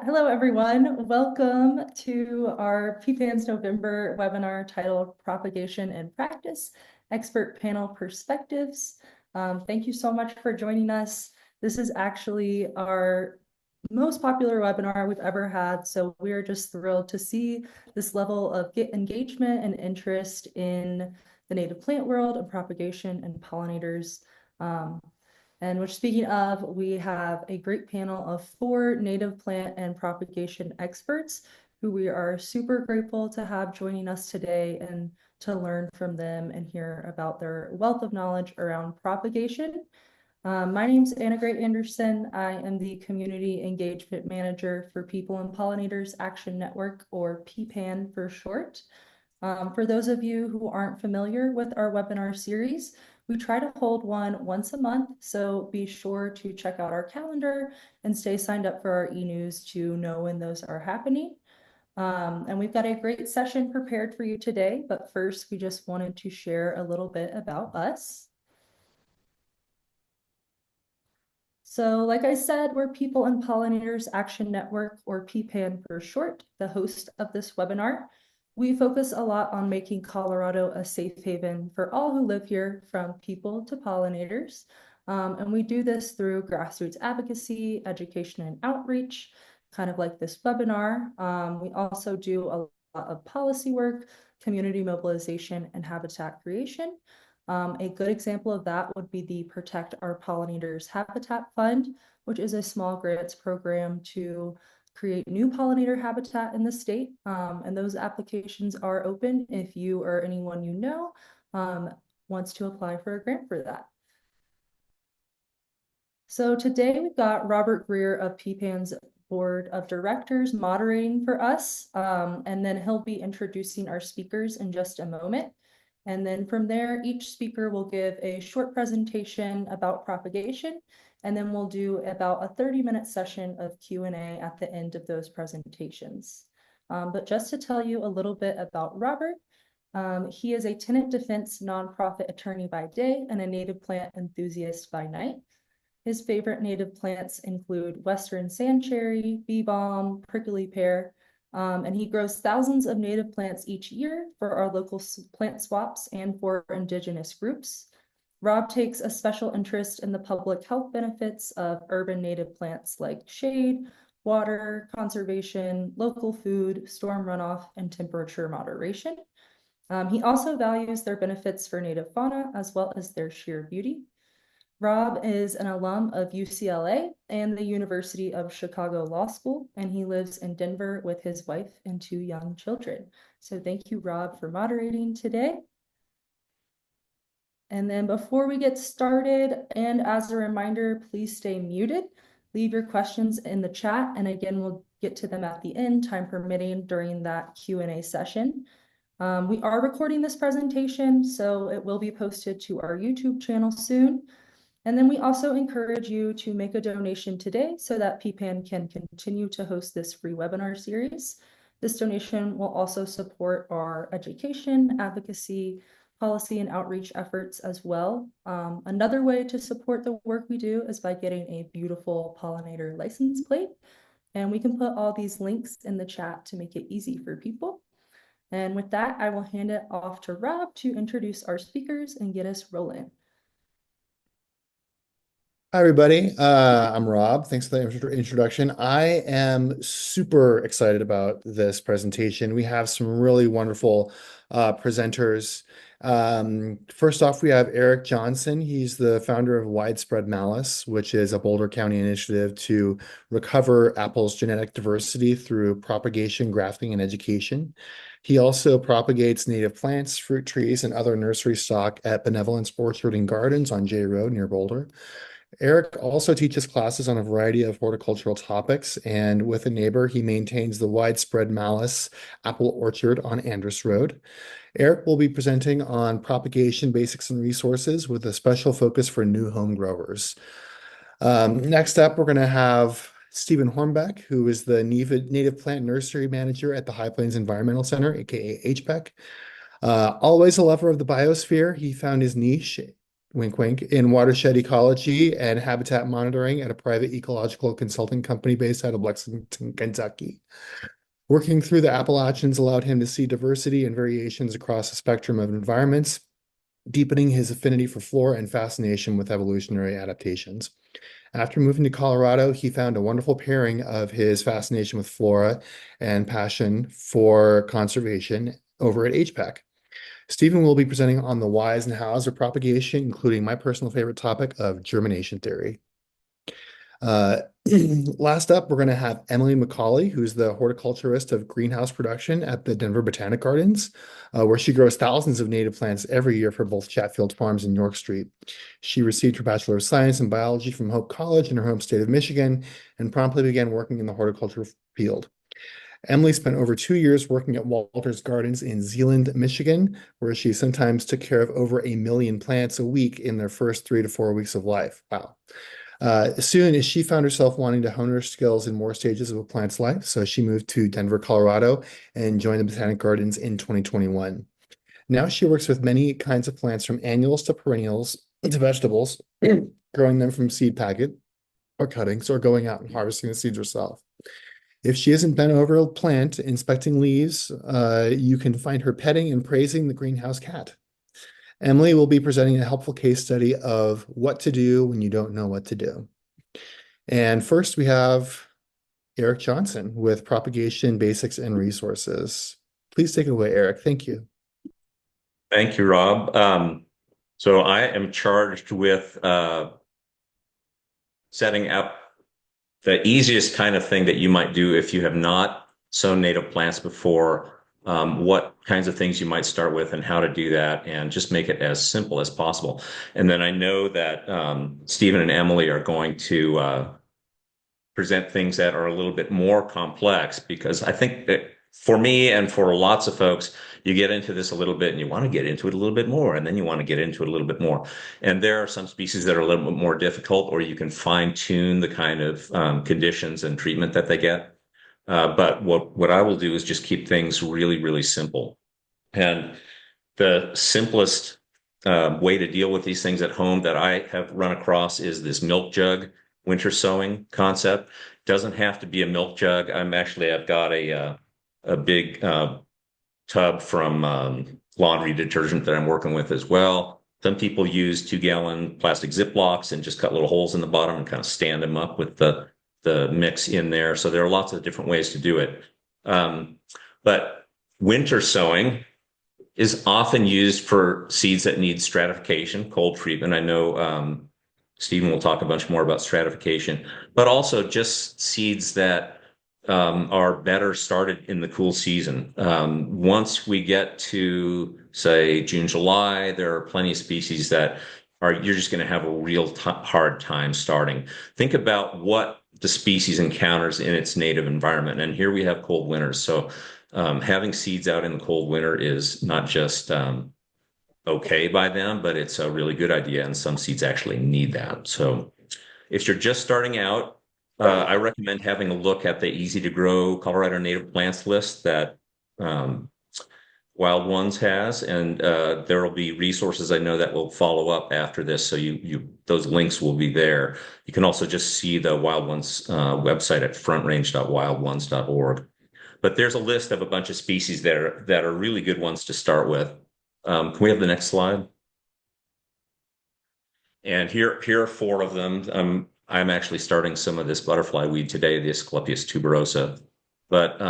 Hello, everyone. Welcome to our PPAN's November webinar titled Propagation and Practice, Expert Panel Perspectives. Thank you so much for joining us. This is actually our most popular webinar we've ever had, so we are just thrilled to see this level of engagement and interest in the native plant world and propagation and pollinators. And which, speaking of, we have a great panel of 4 native plant and propagation experts who we are super grateful to have joining us today and to learn from them and hear about their wealth of knowledge around propagation. My name is Anna Gray Anderson. I am the Community Engagement Manager for People and Pollinators Action Network, or PPAN for short. For those of you who aren't familiar with our webinar series, we try to hold one once a month, so be sure to check out our calendar and stay signed up for our e-news to know when those are happening. And we've got a great session prepared for you today, but first we just wanted to share a little bit about us. So like I said, we're People and Pollinators Action Network, or PPAN for short, the host of this webinar. We focus a lot on making Colorado a safe haven for all who live here, from people to pollinators. And we do this through grassroots advocacy, education, and outreach, kind of like this webinar. We also do a lot of policy work, community mobilization, and habitat creation. A good example of that would be the Protect Our Pollinators Habitat Fund, which is a small grants program to create new pollinator habitat in the state. And those applications are open if you or anyone you know wants to apply for a grant for that. So today we've got Robert Greer of PPAN's Board of Directors moderating for us, and then he'll be introducing our speakers in just a moment. And then from there, each speaker will give a short presentation about propagation, and then we'll do about a 30-minute session of Q&A at the end of those presentations. But just to tell you a little bit about Robert, he is a tenant defense nonprofit attorney by day and a native plant enthusiast by night. His favorite native plants include Western sand cherry, bee balm, prickly pear, and he grows thousands of native plants each year for our local plant swaps and for indigenous groups. Rob takes a special interest in the public health benefits of urban native plants like shade, water, conservation, local food, storm runoff, and temperature moderation. He also values their benefits for native fauna as well as their sheer beauty. Rob is an alum of UCLA and the University of Chicago Law School, and he lives in Denver with his wife and 2 young children. So thank you, Rob, for moderating today. And then before we get started, and as a reminder, please stay muted. Leave your questions in the chat, and again, we'll get to them at the end, time permitting, during that Q&A session. We are recording this presentation, so it will be posted to our YouTube channel soon. And then we also encourage you to make a donation today so that PPAN can continue to host this free webinar series. This donation will also support our education, advocacy, policy, and outreach efforts as well. Another way to support the work we do is by getting a beautiful pollinator license plate. And we can put all these links in the chat to make it easy for people. And with that, I will hand it off to Rob to introduce our speakers and get us rolling. Hi, everybody. I'm Rob. Thanks for the introduction. I am super excited about this presentation. We have some really wonderful presenters. First off, we have Eric Johnson. He's the founder of Widespread Malus, which is a Boulder County initiative to recover apples' genetic diversity through propagation, grafting, and education. He also propagates native plants, fruit trees, and other nursery stock at Benevolence Orchard and Gardens on J Road near Boulder. Eric also teaches classes on a variety of horticultural topics, and with a neighbor, he maintains the Widespread Malus Apple Orchard on Andrus Road. Eric will be presenting on propagation basics and resources with a special focus for new home growers. Next up, we're going to have Stephen Hornbeck, who is the Native Plant Nursery Manager at the High Plains Environmental Center, aka HPEC. Always a lover of the biosphere, he found his niche wink, wink, in watershed ecology and habitat monitoring at a private ecological consulting company based out of Lexington, Kentucky. Working through the Appalachians allowed him to see diversity and variations across a spectrum of environments, deepening his affinity for flora and fascination with evolutionary adaptations. After moving to Colorado, he found a wonderful pairing of his fascination with flora and passion for conservation over at HPAC. Stephen will be presenting on the whys and hows of propagation, including my personal favorite topic of germination theory. Uh, last up, we're going to have Emily McAuley, who's the horticulturist of greenhouse production at the Denver Botanic Gardens, where she grows thousands of native plants every year for both Chatfield Farms and York Street. She received her Bachelor of Science in Biology from Hope College in her home state of Michigan and promptly began working in the horticulture field. Emily spent over 2 years working at Walter's Gardens in Zeeland, Michigan, where she sometimes took care of over 1 million plants a week in their first 3 to 4 weeks of life. Wow. As soon as she found herself wanting to hone her skills in more stages of a plant's life, so she moved to Denver, Colorado, and joined the Botanic Gardens in 2021. Now she works with many kinds of plants, from annuals to perennials to vegetables, growing them from seed packet or cuttings, or going out and harvesting the seeds herself. If she isn't bent over a plant inspecting leaves, you can find her petting and praising the greenhouse cat. Emily will be presenting a helpful case study of what to do when you don't know what to do. And first we have Eric Johnson with Propagation Basics and Resources. Please take it away, Eric. Thank you. Thank you, Rob. So I am charged with setting up the easiest kind of thing that you might do if you have not sown native plants before, what kinds of things you might start with and how to do that, and just make it as simple as possible. And then I know that Stephen and Emily are going to present things that are a little bit more complex, because I think that for me and for lots of folks, you get into this a little bit and you want to get into it a little bit more, and then you want to get into it a little bit more. And there are some species that are a little bit more difficult, or you can fine tune the kind of conditions and treatment that they get. But what I will do is just keep things really, really simple. And the simplest way to deal with these things at home that I have run across is this milk jug winter sowing concept. Doesn't have to be a milk jug. I've got a big tub from laundry detergent that I'm working with as well. Some people use 2-gallon plastic Ziplocs and just cut little holes in the bottom and kind of stand them up with the mix in there. So there are lots of different ways to do it. But winter sowing is often used for seeds that need stratification, cold treatment. I know Stephen will talk a bunch more about stratification, but also just seeds that are better started in the cool season. Once we get to, say, June, July, there are plenty of species that you're just going to have a real hard time starting. Think about what the species encounters in its native environment. And here we have cold winters. So having seeds out in the cold winter is not just okay by them, but it's a really good idea. And some seeds actually need that. So if you're just starting out, I recommend having a look at the Easy to Grow Colorado Native Plants list that Wild Ones has, and there will be resources I know that will follow up after this. So those links will be there. You can also just see the Wild Ones website at frontrange.wildones.org. But there's a list of a bunch of species that are really good ones to start with. Can we have the next slide? And here are 4 of them. I'm actually starting some of this butterfly weed today, the Asclepias tuberosa. But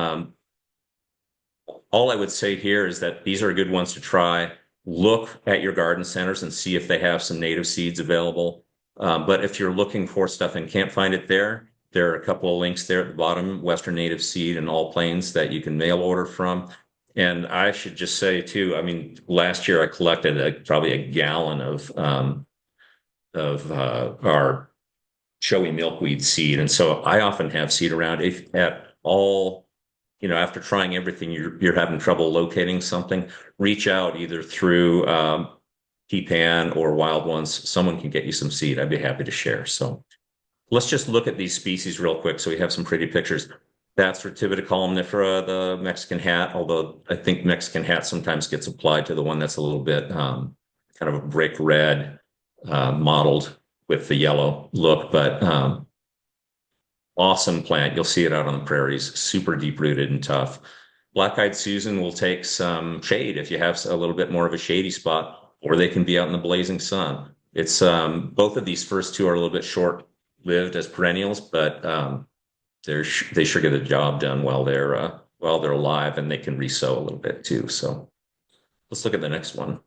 all I would say here is that these are good ones to try. Look at your garden centers and see if they have some native seeds available. But if you're looking for stuff and can't find it there are a couple of links there at the bottom, Western Native Seed and All Plains, that you can mail order from. And I should just say too, I mean, last year I collected probably a gallon of our showy milkweed seed. And so I often have seed around. If at all, after trying everything, you're having trouble locating something, reach out either through PPAN or Wild Ones. Someone can get you some seed. I'd be happy to share. So let's just look at these species real quick so we have some pretty pictures. That's Retivita columnifera, the Mexican hat, although I think Mexican hat sometimes gets applied to the one that's a little bit kind of a brick red. mottled with the yellow look, but awesome plant. You'll see it out on the prairies, super deep rooted and tough. Black-eyed Susan will take some shade if you have a little bit more of a shady spot, or they can be out in the blazing sun. It's both of these first two are a little bit short-lived as perennials, but they sure get the job done while they're alive, and they can resow a little bit too. So let's look at the next one.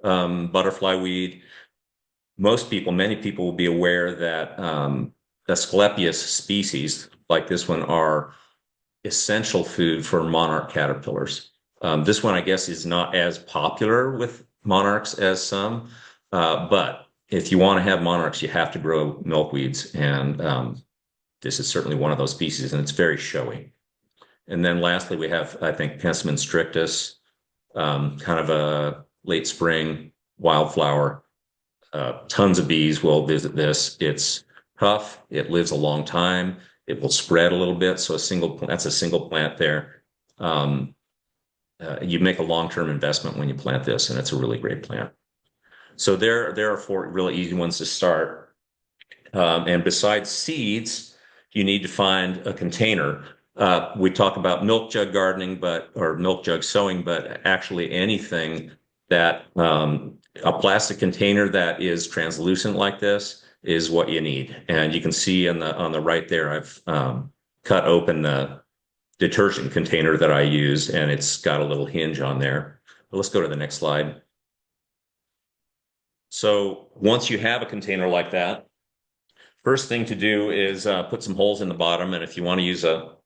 Butterfly weed. Many people will be aware that Asclepius species like this one are essential food for monarch caterpillars. This one, I guess, is not as popular with monarchs as some, but if you want to have monarchs, you have to grow milkweeds, and this is certainly one of those species, and it's very showy. And then lastly, we have, I think, Penstemon strictus, kind of a late spring wildflower. Tons of bees will visit this. It's tough. It lives a long time. It will spread a little bit. So that's a single plant there. You make a long-term investment when you plant this, and it's a really great plant. So there are four really easy ones to start. And besides seeds, you need to find a container. We talk about milk jug gardening, or milk jug sowing, but actually anything that a plastic container that is translucent like this is what you need. And you can see on the right there, I've cut open the detergent container that I use, and it's got a little hinge on there. But let's go to the next slide. So once you have a container like that, first thing to do is put some holes in the bottom. And if you want to use a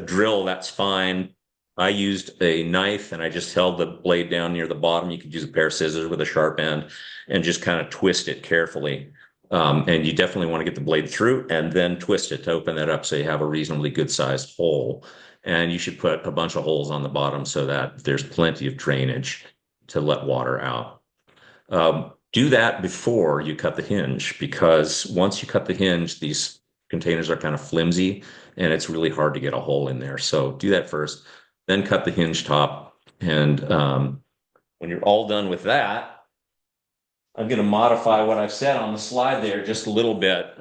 drill, that's fine. I used a knife and I just held the blade down near the bottom. You could use a pair of scissors with a sharp end and just kind of twist it carefully. And you definitely want to get the blade through and then twist it to open that up so you have a reasonably good sized hole. And you should put a bunch of holes on the bottom so that there's plenty of drainage to let water out. Do that before you cut the hinge, because once you cut the hinge, these containers are kind of flimsy and it's really hard to get a hole in there. So do that first, then cut the hinge top. And when you're all done with that, I'm going to modify what I've said on the slide there just a little bit.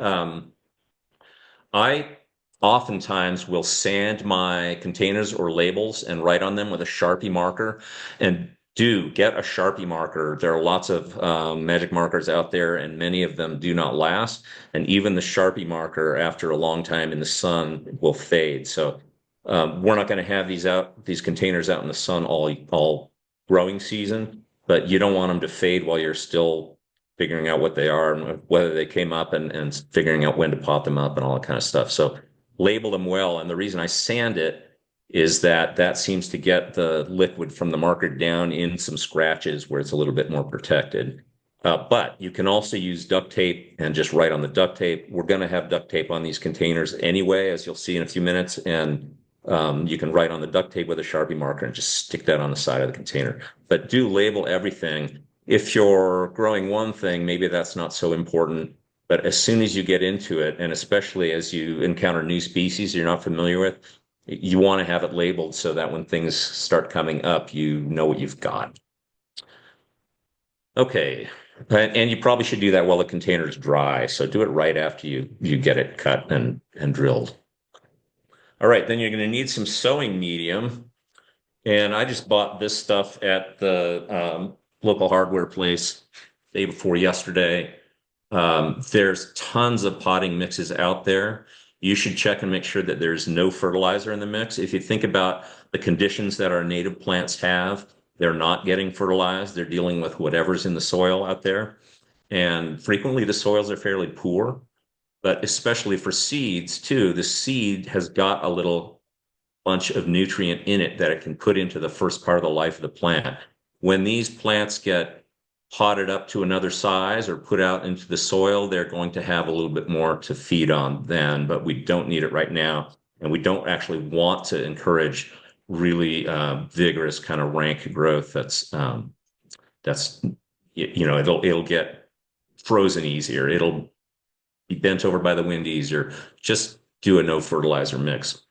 I oftentimes will sand my containers or labels and write on them with a Sharpie marker. And do get a Sharpie marker. There are lots of magic markers out there, and many of them do not last. And even the Sharpie marker, after a long time in the sun, will fade. So we're not going to have these containers out in the sun all growing season, but you don't want them to fade while you're still figuring out what they are and whether they came up, and figuring out when to pot them up and all that kind of stuff. So label them well. And the reason I sand it is that seems to get the liquid from the marker down in some scratches where it's a little bit more protected. But you can also use duct tape and just write on the duct tape. We're going to have duct tape on these containers anyway, as you'll see in a few minutes. And you can write on the duct tape with a Sharpie marker and just stick that on the side of the container. But do label everything. If you're growing one thing, maybe that's not so important. But as soon as you get into it, and especially as you encounter new species you're not familiar with, you want to have it labeled so that when things start coming up, you know what you've got. Okay, and you probably should do that while the container is dry. So do it right after you get it cut and drilled. All right, then you're going to need some sowing medium. And I just bought this stuff at the local hardware place day before yesterday. There's tons of potting mixes out there. You should check and make sure that there's no fertilizer in the mix. If you think about the conditions that our native plants have, they're not getting fertilized. They're dealing with whatever's in the soil out there. And frequently the soils are fairly poor, but especially for seeds too, the seed has got a little bunch of nutrient in it that it can put into the first part of the life of the plant. When these plants get potted up to another size or put out into the soil, they're going to have a little bit more to feed on then, but we don't need it right now. And we don't actually want to encourage really vigorous kind of rank growth. It'll get frozen easier. It'll be bent over by the wind easier. Just do a no fertilizer mix.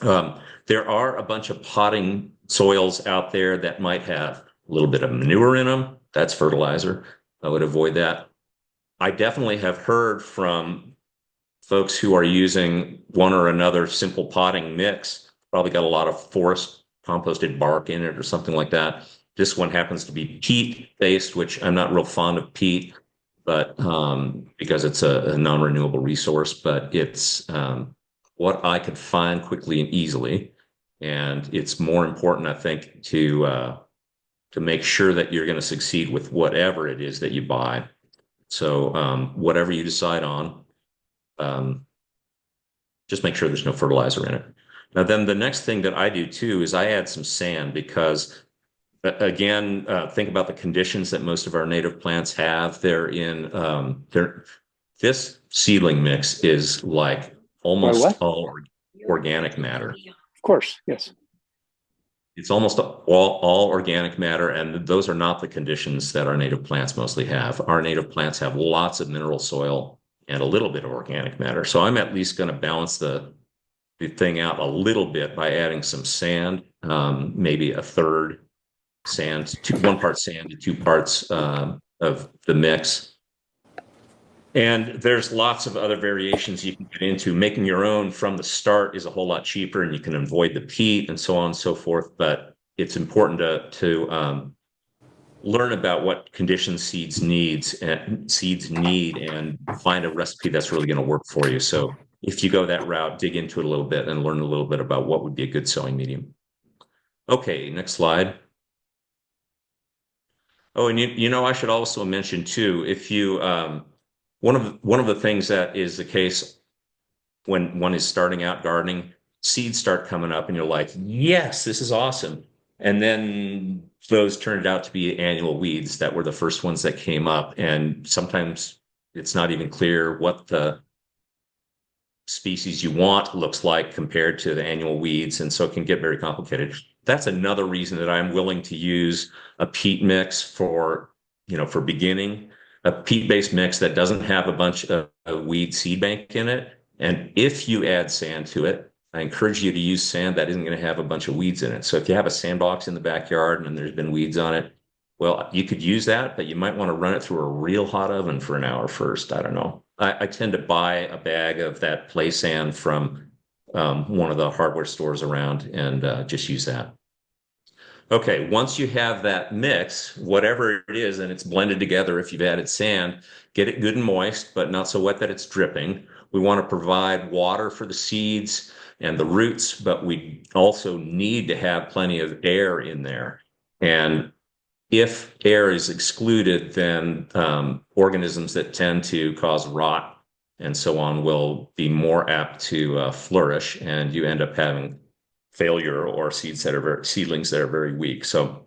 There are a bunch of potting soils out there that might have a little bit of manure in them. That's fertilizer. I would avoid that. I definitely have heard from folks who are using one or another simple potting mix, probably got a lot of forest composted bark in it or something like that. This one happens to be peat based, which I'm not real fond of peat, but because it's a non-renewable resource, but it's what I could find quickly and easily. And it's more important, I think, to make sure that you're going to succeed with whatever it is that you buy. So whatever you decide on, um, just make sure there's no fertilizer in it. Now, then the next thing that I do too is I add some sand because, again, think about the conditions that most of our native plants have. This seedling mix is like almost all organic matter. Of course, yes. It's almost all organic matter, and those are not the conditions that our native plants mostly have. Our native plants have lots of mineral soil and a little bit of organic matter. So I'm at least going to balance the thing out a little bit by adding some sand, maybe a third sand, 1 part sand to 2 parts of the mix. And there's lots of other variations you can get into. Making your own from the start is a whole lot cheaper, and you can avoid the peat and so on and so forth. But it's important to learn about what conditions seeds need and find a recipe that's really going to work for you. So if you go that route, dig into it a little bit and learn a little bit about what would be a good sowing medium. Okay, next slide. Oh, and I should also mention too, if you one of the things that is the case when one is starting out gardening, seeds start coming up and you're like, yes, this is awesome. And then those turned out to be annual weeds that were the first ones that came up. And sometimes it's not even clear what the species you want looks like compared to the annual weeds. And so it can get very complicated. That's another reason that I'm willing to use a peat mix for beginning, a peat-based mix that doesn't have a bunch of weed seed bank in it. And if you add sand to it, I encourage you to use sand that isn't going to have a bunch of weeds in it. So if you have a sandbox in the backyard and there's been weeds on it, well, you could use that, but you might want to run it through a real hot oven for an hour first. I don't know. I tend to buy a bag of that play sand from one of the hardware stores around and just use that. Okay, once you have that mix, whatever it is, and it's blended together, if you've added sand, get it good and moist, but not so wet that it's dripping. We want to provide water for the seeds and the roots, but we also need to have plenty of air in there. And if air is excluded, then organisms that tend to cause rot and so on will be more apt to flourish, and you end up having failure or seedlings that are very weak. So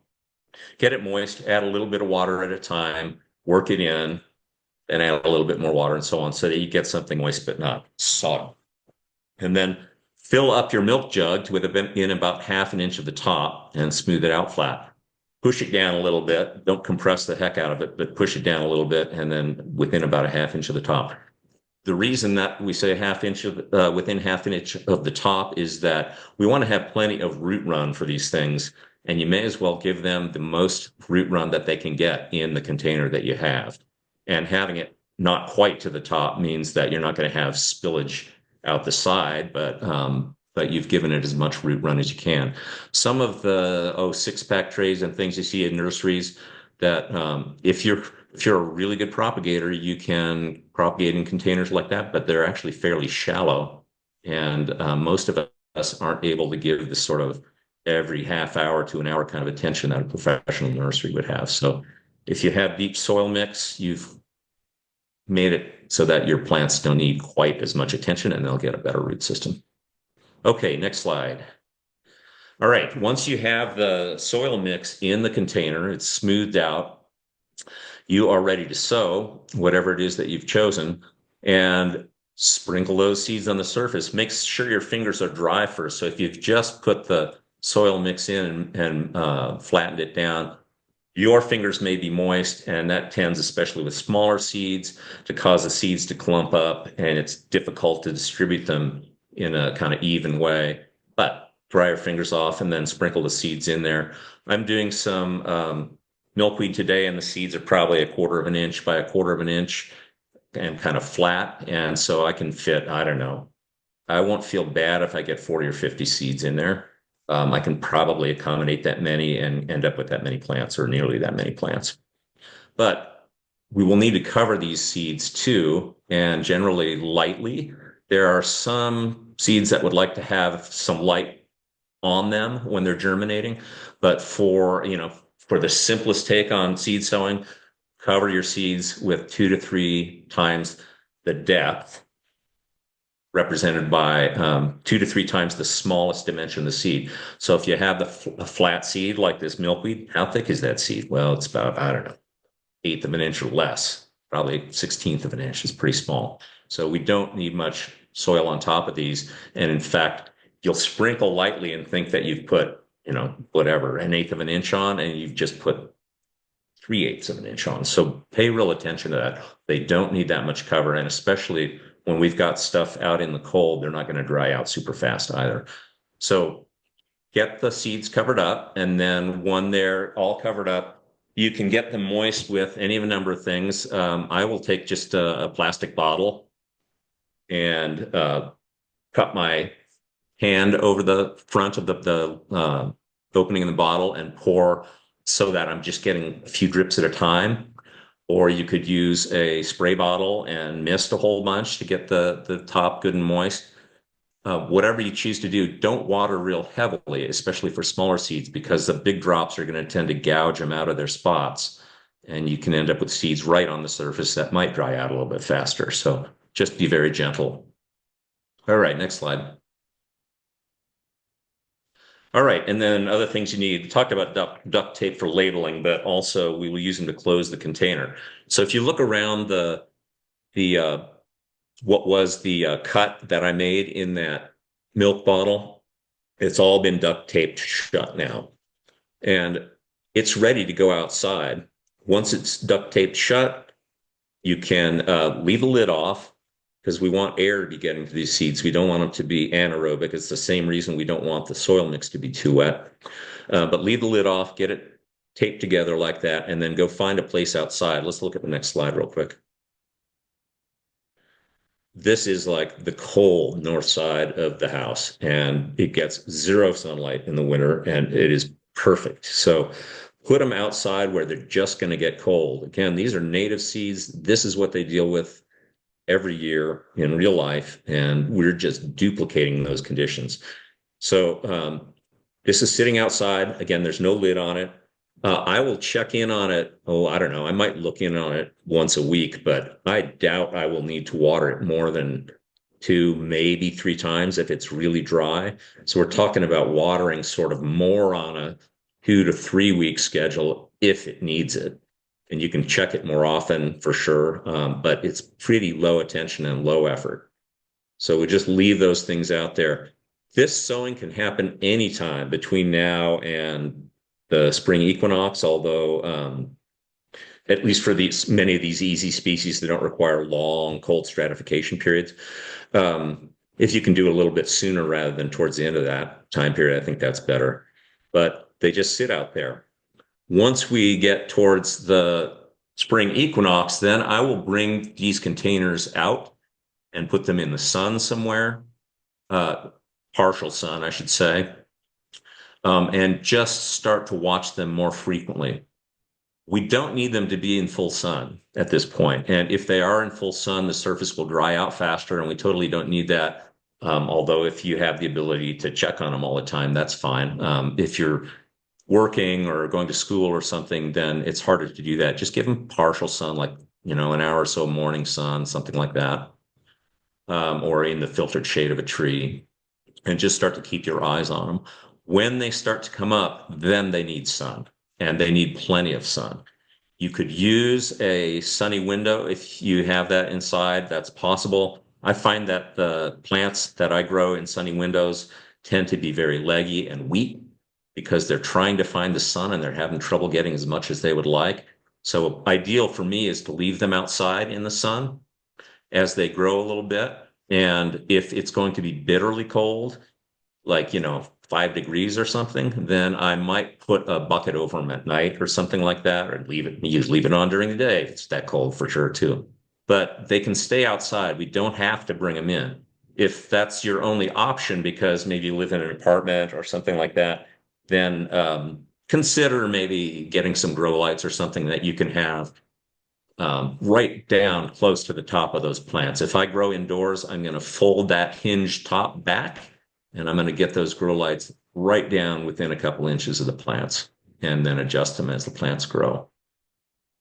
get it moist, add a little bit of water at a time, work it in, and add a little bit more water and so on so that you get something moist but not soggy. And then fill up your milk jug in about 1/2 inch of the top and smooth it out flat. Push it down a little bit. Don't compress the heck out of it, but push it down a little bit and then within about 1/2 inch of the top. The reason that we say within 1/2 inch of the top is that we want to have plenty of root run for these things, and you may as well give them the most root run that they can get in the container that you have. And having it not quite to the top means that you're not going to have spillage out the side, but you've given it as much root run as you can. Some of the 6-pack trays and things you see in nurseries that if you're a really good propagator, you can propagate in containers like that, but they're actually fairly shallow. And most of us aren't able to give the sort of every half hour to an hour kind of attention that a professional nursery would have. So if you have deep soil mix, you've made it so that your plants don't need quite as much attention and they'll get a better root system. Okay, next slide. All right, once you have the soil mix in the container, it's smoothed out, you are ready to sow whatever it is that you've chosen and sprinkle those seeds on the surface. Make sure your fingers are dry first. So if you've just put the soil mix in and flattened it down, your fingers may be moist, and that tends, especially with smaller seeds, to cause the seeds to clump up, and it's difficult to distribute them in a kind of even way. But dry your fingers off and then sprinkle the seeds in there. I'm doing some milkweed today, and the seeds are probably 1/4 of an inch by 1/4 of an inch and kind of flat. And so I can fit, I don't know, I won't feel bad if I get 40 or 50 seeds in there. I can probably accommodate that many and end up with that many plants or nearly that many plants. But we will need to cover these seeds too, and generally lightly. There are some seeds that would like to have some light on them when they're germinating, but for the simplest take on seed sowing, cover your seeds with 2 to 3 times the depth, represented by 2 to 3 times the smallest dimension of the seed. So if you have a flat seed like this milkweed, how thick is that seed? Well, it's about, I don't know, 1/8 of an inch or less, probably 1/16 of an inch. It's pretty small. So we don't need much soil on top of these. And in fact, you'll sprinkle lightly and think that you've put, whatever, 1/8 of an inch on, and you've just put 3/8 of an inch on. So pay real attention to that. They don't need that much cover. And especially when we've got stuff out in the cold, they're not going to dry out super fast either. So get the seeds covered up. And then when they're all covered up, you can get them moist with any of a number of things. I will take just a plastic bottle and cut my hand over the front of the opening in the bottle and pour so that I'm just getting a few drips at a time. Or you could use a spray bottle and mist a whole bunch to get the top good and moist. Whatever you choose to do, don't water real heavily, especially for smaller seeds, because the big drops are going to tend to gouge them out of their spots. And you can end up with seeds right on the surface that might dry out a little bit faster. So just be very gentle. All right, next slide. All right, and then other things you need. We talked about duct tape for labeling, but also we will use them to close the container. So if you look around what was the cut that I made in that milk bottle, it's all been duct taped shut now. And it's ready to go outside. Once it's duct taped shut, you can leave the lid off, because we want air to be getting to these seeds. We don't want them to be anaerobic. It's the same reason we don't want the soil mix to be too wet. But leave the lid off, get it taped together like that, and then go find a place outside. Let's look at the next slide real quick. This is like the cold north side of the house, and it gets 0 sunlight in the winter, and it is perfect. So put them outside where they're just going to get cold. Again, these are native seeds. This is what they deal with every year in real life, and we're just duplicating those conditions. So this is sitting outside. Again, there's no lid on it. I will check in on it. Oh, I don't know. I might look in on it once a week, but I doubt I will need to water it more than 2, maybe 3 times if it's really dry. So we're talking about watering sort of more on a 2 to 3 week schedule if it needs it. And you can check it more often for sure, but it's pretty low attention and low effort. So we just leave those things out there. This sowing can happen anytime between now and the spring equinox, although at least for many of these easy species that don't require long cold stratification periods, if you can do a little bit sooner rather than towards the end of that time period, I think that's better. But they just sit out there. Once we get towards the spring equinox, then I will bring these containers out and put them in the sun somewhere, partial sun, I should say, and just start to watch them more frequently. We don't need them to be in full sun at this point. And if they are in full sun, the surface will dry out faster, and we totally don't need that. Although if you have the ability to check on them all the time, that's fine. If you're working or going to school or something, then it's harder to do that. Just give them partial sun, like, an hour or so morning sun, something like that, or in the filtered shade of a tree, and just start to keep your eyes on them. When they start to come up, then they need sun, and they need plenty of sun. You could use a sunny window if you have that inside. That's possible. I find that the plants that I grow in sunny windows tend to be very leggy and weak, because they're trying to find the sun and they're having trouble getting as much as they would like. So ideal for me is to leave them outside in the sun as they grow a little bit. And if it's going to be bitterly cold, like, 5 degrees or something, then I might put a bucket over them at night or something like that, or leave it on during the day. It's that cold for sure too. But they can stay outside. We don't have to bring them in. If that's your only option because maybe you live in an apartment or something like that, then consider maybe getting some grow lights or something that you can have right down close to the top of those plants. If I grow indoors, I'm going to fold that hinge top back and I'm going to get those grow lights right down within a couple inches of the plants and then adjust them as the plants grow.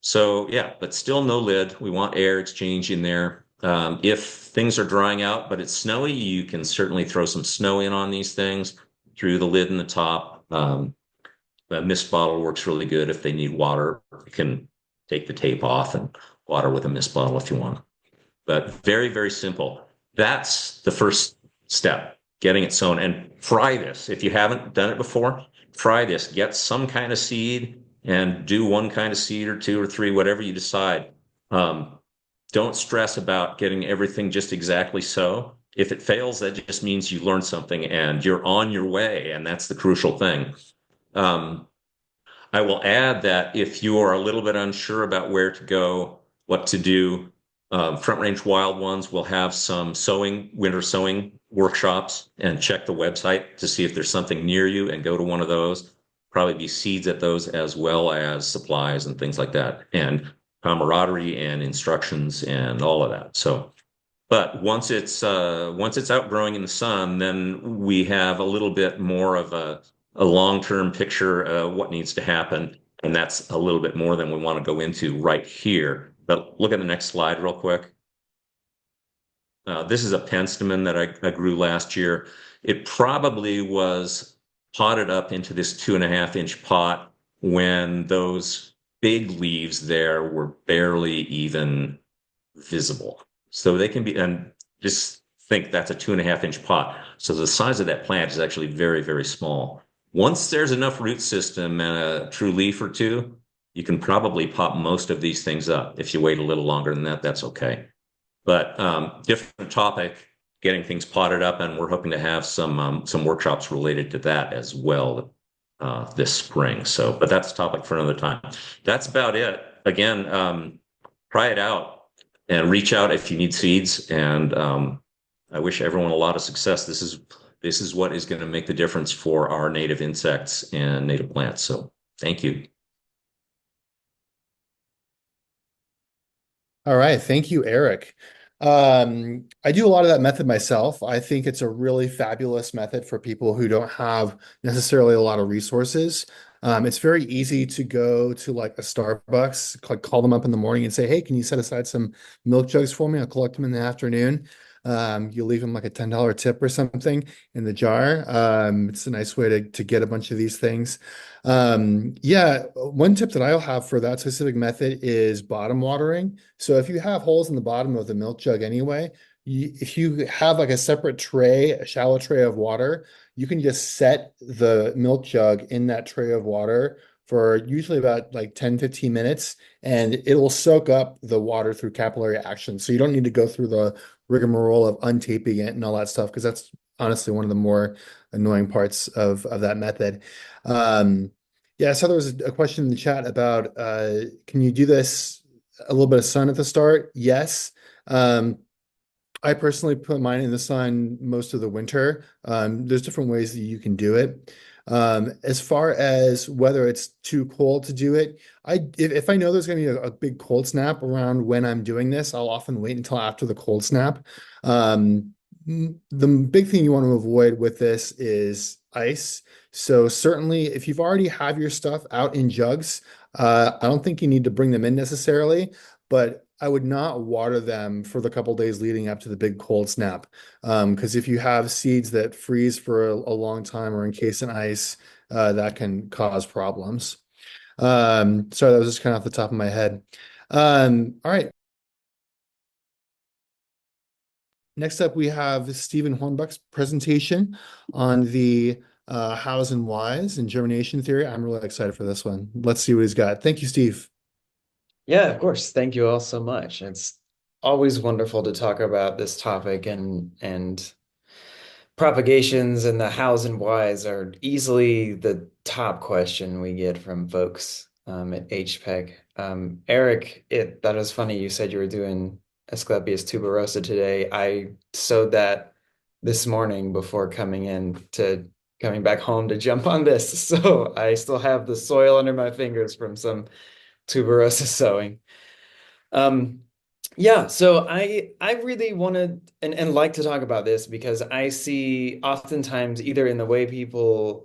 So yeah, but still no lid. We want air exchange in there. If things are drying out, but it's snowy, you can certainly throw some snow in on these things through the lid in the top. A mist bottle works really good if they need water. You can take the tape off and water with a mist bottle if you want. But very, very simple. That's the first step, getting it sown. And try this. If you haven't done it before, try this. Get some kind of seed and do one kind of seed or two or three, whatever you decide. Don't stress about getting everything just exactly so. If it fails, that just means you learned something and you're on your way. And that's the crucial thing. I will add that if you are a little bit unsure about where to go, what to do, Front Range Wild Ones will have some winter sowing workshops, and check the website to see if there's something near you and go to one of those. Probably be seeds at those as well as supplies and things like that, and camaraderie and instructions and all of that. So, but once it's outgrowing in the sun, then we have a little bit more of a long-term picture of what needs to happen. And that's a little bit more than we want to go into right here. But look at the next slide real quick. This is a penstemon that I grew last year. It probably was potted up into this 2.5-inch pot when those big leaves there were barely even visible. So they can be, and just think that's a 2.5-inch pot. So the size of that plant is actually very, very small. Once there's enough root system and a true leaf or two, you can probably pop most of these things up. If you wait a little longer than that, that's okay. But different topic, getting things potted up, and we're hoping to have some workshops related to that as well this spring. So, but that's a topic for another time. That's about it. Again, try it out and reach out if you need seeds. And I wish everyone a lot of success. This is what is going to make the difference for our native insects and native plants. So thank you. All right. Thank you, Eric. I do a lot of that method myself. I think it's a really fabulous method for people who don't have necessarily a lot of resources. It's very easy to go to like a Starbucks, call them up in the morning and say, hey, can you set aside some milk jugs for me? I'll collect them in the afternoon. You leave them like a $10 tip or something in the jar. It's a nice way to get a bunch of these things. Yeah, one tip that I'll have for that specific method is bottom watering. So if you have holes in the bottom of the milk jug anyway, if you have like a separate tray, a shallow tray of water, you can just set the milk jug in that tray of water for usually about like 10-15 minutes, and it'll soak up the water through capillary action. So you don't need to go through the rigmarole of untaping it and all that stuff, because that's honestly one of the more annoying parts of that method. Yeah, so there was a question in the chat about can you do this a little bit of sun at the start? Yes. I personally put mine in the sun most of the winter. There's different ways that you can do it. As far as whether it's too cold to do it, if I know there's going to be a big cold snap around when I'm doing this, I'll often wait until after the cold snap. The big thing you want to avoid with this is ice. So certainly if you've already have your stuff out in jugs, I don't think you need to bring them in necessarily, but I would not water them for the couple days leading up to the big cold snap. Because if you have seeds that freeze for a long time or encase in ice, that can cause problems. Sorry, that was just kind of off the top of my head. All right. Next up, we have Stephen Hornbeck's presentation on the hows and whys in germination theory. I'm really excited for this one. Let's see what he's got. Thank you, Steve. Yeah, of course. Thank you all so much. It's always wonderful to talk about this topic and propagations and the hows and whys are easily the top question we get from folks at HPEC. Eric, that was funny. You said you were doing Asclepias tuberosa today. I sowed that this morning before coming back home to jump on this. So I still have the soil under my fingers from some tuberosa sowing. Yeah, so I really wanted and like to talk about this because I see oftentimes either in the way people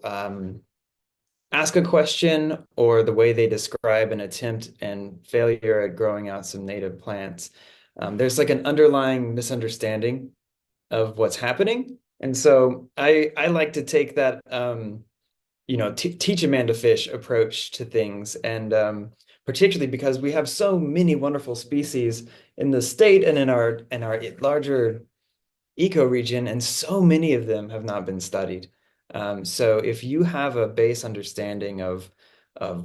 ask a question or the way they describe an attempt and failure at growing out some native plants, there's like an underlying misunderstanding of what's happening. And so I like to take that teach a man to fish approach to things, and particularly because we have so many wonderful species in the state and in our larger ecoregion, and so many of them have not been studied. So if you have a base understanding of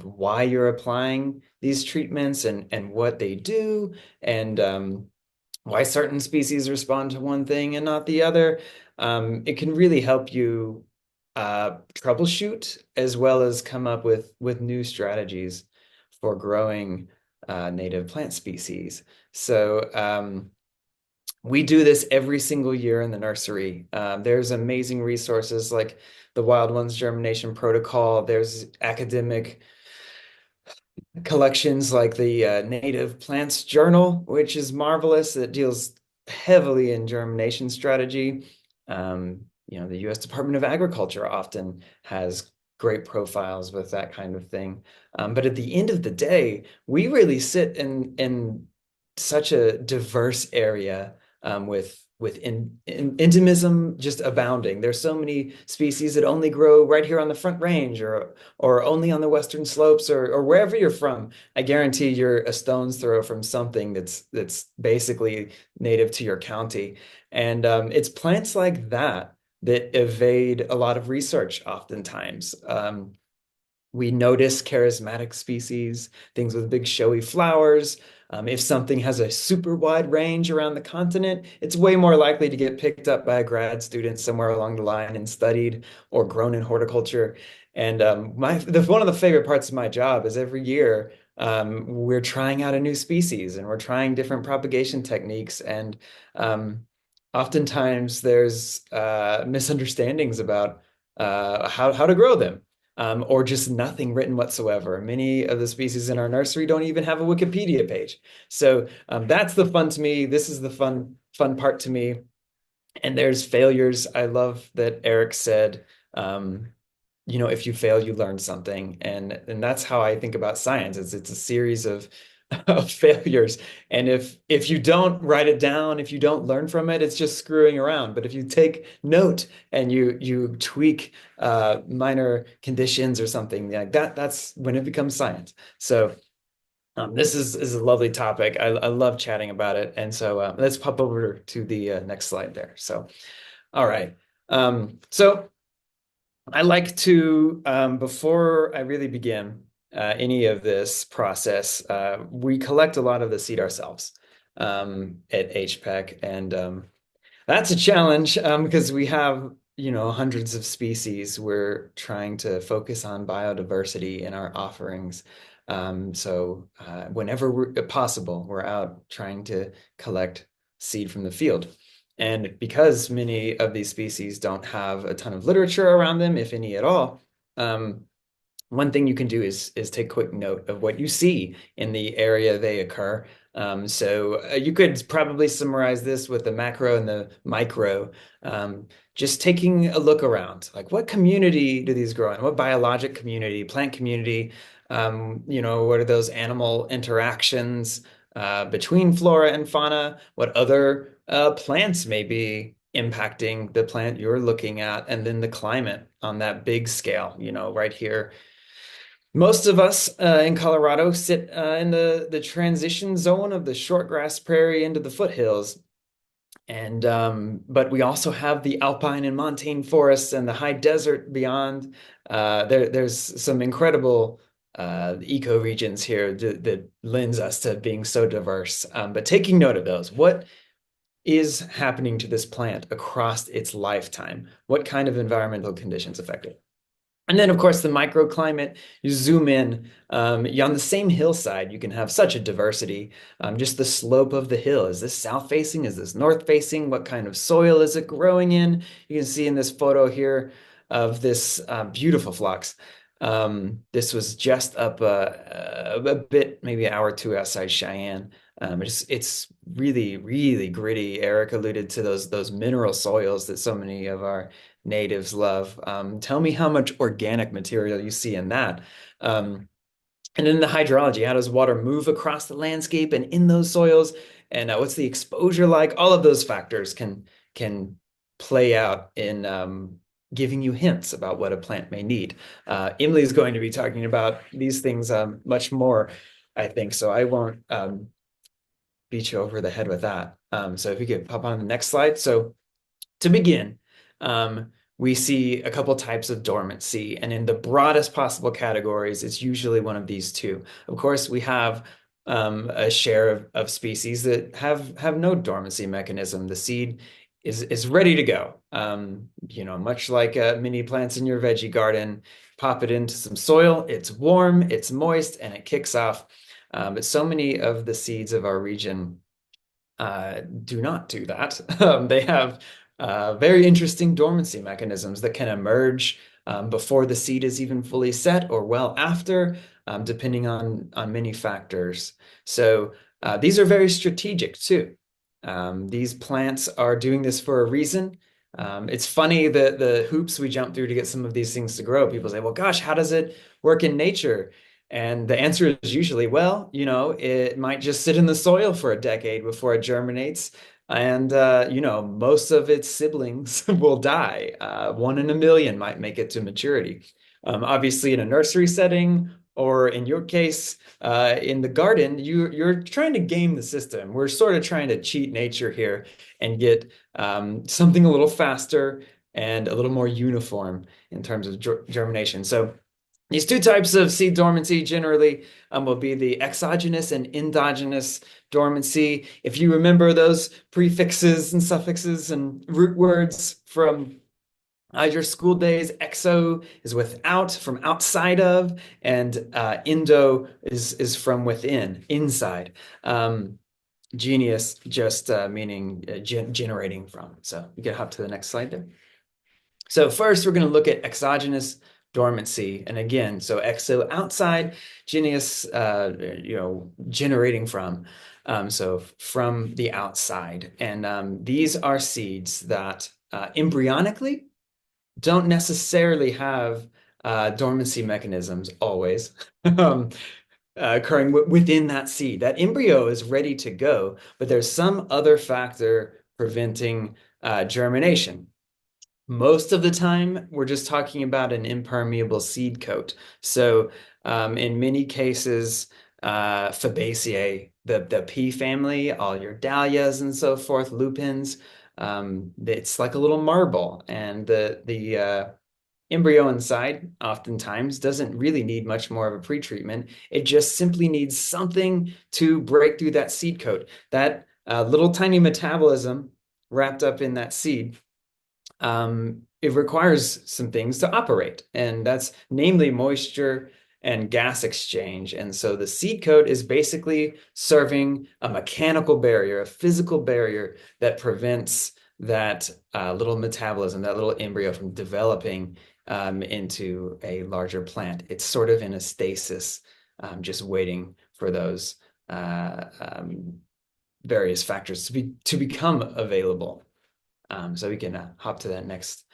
why you're applying these treatments and what they do, and why certain species respond to one thing and not the other, it can really help you troubleshoot as well as come up with new strategies for growing native plant species. So we do this every single year in the nursery. There's amazing resources like the Wild Ones Germination Protocol. There's academic collections like the Native Plants Journal, which is marvelous. It deals heavily in germination strategy. The U.S. Department of Agriculture often has great profiles with that kind of thing. But at the end of the day, we really sit in such a diverse area with endemism just abounding. There's so many species that only grow right here on the Front Range or only on the western slopes or wherever you're from. I guarantee you're a stone's throw from something that's basically native to your county. And it's plants like that evade a lot of research oftentimes. We notice charismatic species, things with big showy flowers. If something has a super wide range around the continent, it's way more likely to get picked up by a grad student somewhere along the line and studied or grown in horticulture. And one of the favorite parts of my job is every year we're trying out a new species and we're trying different propagation techniques. And oftentimes there's misunderstandings about how to grow them. Or just nothing written whatsoever. Many of the species in our nursery don't even have a Wikipedia page. So that's the fun to me. This is the fun part to me. And there's failures. I love that Eric said, if you fail, you learn something. And that's how I think about science. It's a series of failures. And if you don't write it down, if you don't learn from it, it's just screwing around. But if you take note and you tweak minor conditions or something like that, that's when it becomes science. So this is a lovely topic. I love chatting about it. And so let's pop over to the next slide there. So, all right. So I like to, before I really begin any of this process, we collect a lot of the seed ourselves at HPEC, and that's a challenge because we have hundreds of species. We're trying to focus on biodiversity in our offerings. So whenever possible, we're out trying to collect seed from the field. And because many of these species don't have a ton of literature around them, if any at all, one thing you can do is take quick note of what you see in the area they occur. So you could probably summarize this with the macro and the micro. Just taking a look around, like what community do these grow in? What biologic community, plant community? What are those animal interactions between flora and fauna? What other plants may be impacting the plant you're looking at? And then the climate on that big scale, right here. Most of us in Colorado sit in the transition zone of the shortgrass prairie into the foothills. And but we also have the alpine and montane forests and the high desert beyond. There's some incredible ecoregions here that lends us to being so diverse. But taking note of those, what is happening to this plant across its lifetime? What kind of environmental conditions affect it? And then, of course, the microclimate, you zoom in, on the same hillside, you can have such a diversity. Just the slope of the hill. Is this south facing? Is this north facing? What kind of soil is it growing in? You can see in this photo here of this beautiful phlox. This was just up a bit, maybe an hour or two outside Cheyenne. It's really, really gritty. Eric alluded to those mineral soils that so many of our natives love. Tell me how much organic material you see in that. And then the hydrology, how does water move across the landscape and in those soils? And what's the exposure like? All of those factors can play out in giving you hints about what a plant may need. Emily is going to be talking about these things much more, I think, so I won't beat you over the head with that. So if you could pop on the next slide. So to begin, we see a couple types of dormancy, and in the broadest possible categories, it's usually one of these two. Of course, we have a share of species that have no dormancy mechanism. The seed is ready to go. Much like mini plants in your veggie garden, pop it into some soil, it's warm, it's moist, and it kicks off. But so many of the seeds of our region do not do that. They have very interesting dormancy mechanisms that can emerge before the seed is even fully set or well after, depending on many factors. So these are very strategic too. These plants are doing this for a reason. It's funny that the hoops we jump through to get some of these things to grow. People say, well, gosh, how does it work in nature? And the answer is usually, well, it might just sit in the soil for a decade before it germinates. And, most of its siblings will die. 1 in a million might make it to maturity. Obviously, in a nursery setting, or in your case, in the garden, you're trying to game the system. We're sort of trying to cheat nature here and get something a little faster and a little more uniform in terms of germination. So these two types of seed dormancy generally will be the exogenous and endogenous dormancy. If you remember those prefixes and suffixes and root words from your school days, exo is without, from outside of, and endo is from within, inside. Genius just meaning generating from. So you can hop to the next slide there. So first, we're going to look at exogenous dormancy. And again, so exo outside, genius, generating from. So from the outside. And these are seeds that embryonically don't necessarily have dormancy mechanisms always occurring within that seed. That embryo is ready to go, but there's some other factor preventing germination. Most of the time, we're just talking about an impermeable seed coat. So in many cases, Fabaceae, the pea family, all your dahlias and so forth, lupins, it's like a little marble. And the embryo inside oftentimes doesn't really need much more of a pretreatment. It just simply needs something to break through that seed coat. That little tiny metabolism wrapped up in that seed, it requires some things to operate, and that's namely moisture and gas exchange. And so the seed coat is basically serving a mechanical barrier, a physical barrier that prevents that little metabolism, that little embryo from developing into a larger plant. It's sort of in a stasis, just waiting for those various factors to become available. So we can hop to that next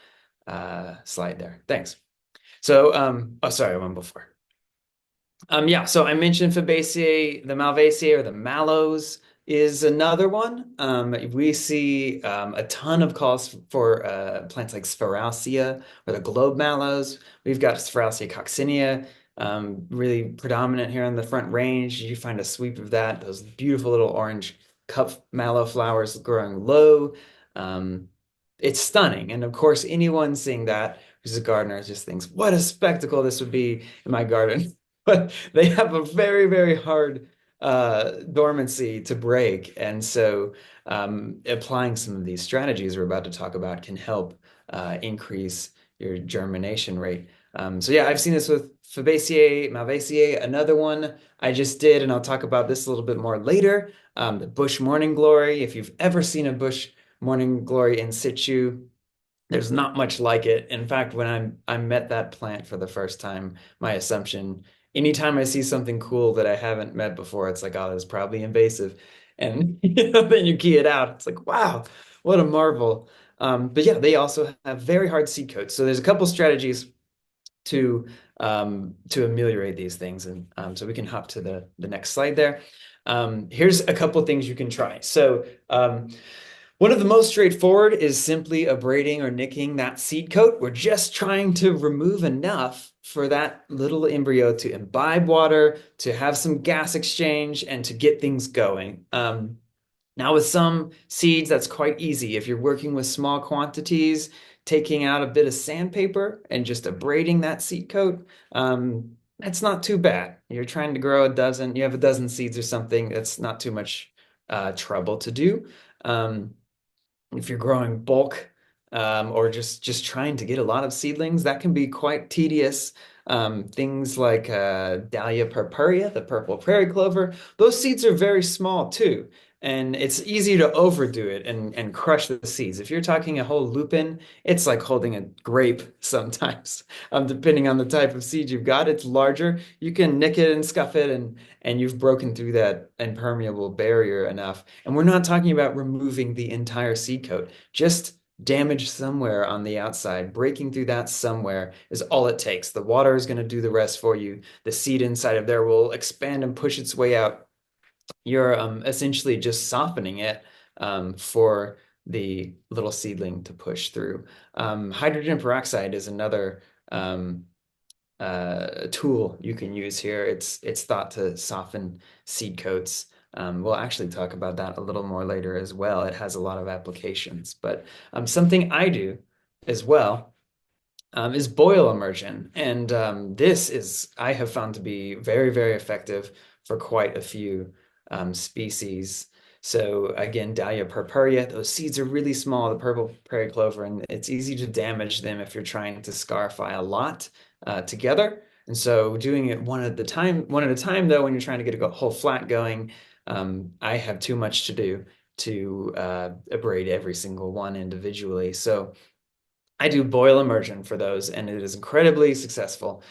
slide there. Thanks. So, sorry, one before. So I mentioned Fabaceae, the Malvaceae or the Mallows is another one. We see a ton of calls for plants like Sphaeracea or the globe mallows. We've got Sphaeracea coccinea, really predominant here on the Front Range. You find a sweep of that, those beautiful little orange cup mallow flowers growing low. It's stunning. And of course, anyone seeing that who's a gardener just thinks, what a spectacle this would be in my garden. But they have a very, very hard dormancy to break. And so applying some of these strategies we're about to talk about can help increase your germination rate. So yeah, I've seen this with Fabaceae, Malvaceae. Another one I just did, and I'll talk about this a little bit more later, the bush morning glory. If you've ever seen a bush morning glory in situ, there's not much like it. In fact, when I met that plant for the first time, my assumption, anytime I see something cool that I haven't met before, it's like, oh, that's probably invasive. And then you key it out. It's like, wow, what a marvel. But yeah, they also have very hard seed coats. So there's a couple strategies to ameliorate these things. And so we can hop to the next slide there. Here's a couple things you can try. So one of the most straightforward is simply abrading or nicking that seed coat. We're just trying to remove enough for that little embryo to imbibe water, to have some gas exchange, and to get things going. Now with some seeds, that's quite easy. If you're working with small quantities, taking out a bit of sandpaper and just abrading that seed coat, it's not too bad. You're trying to grow you have a dozen seeds or something, that's not too much trouble to do. If you're growing bulk or just trying to get a lot of seedlings, that can be quite tedious. Things like Dahlia purpurea, the purple prairie clover, those seeds are very small too. And it's easy to overdo it and crush the seeds. If you're talking a whole lupin, it's like holding a grape sometimes. Depending on the type of seed you've got, it's larger. You can nick it and scuff it, and you've broken through that impermeable barrier enough. And we're not talking about removing the entire seed coat. Just damage somewhere on the outside, breaking through that somewhere is all it takes. The water is going to do the rest for you. The seed inside of there will expand and push its way out. You're essentially just softening it for the little seedling to push through. Hydrogen peroxide is another tool you can use here. It's thought to soften seed coats. We'll actually talk about that a little more later as well. It has a lot of applications, but something I do as well is boil immersion. And I have found to be very, very effective for quite a few species. So again, Dahlia purpurea, those seeds are really small, the purple prairie clover, and it's easy to damage them if you're trying to scarify a lot together. And so doing it one at a time though, when you're trying to get a whole flat going, I have too much to do to abrade every single one individually. So I do boil immersion for those, and it is incredibly successful.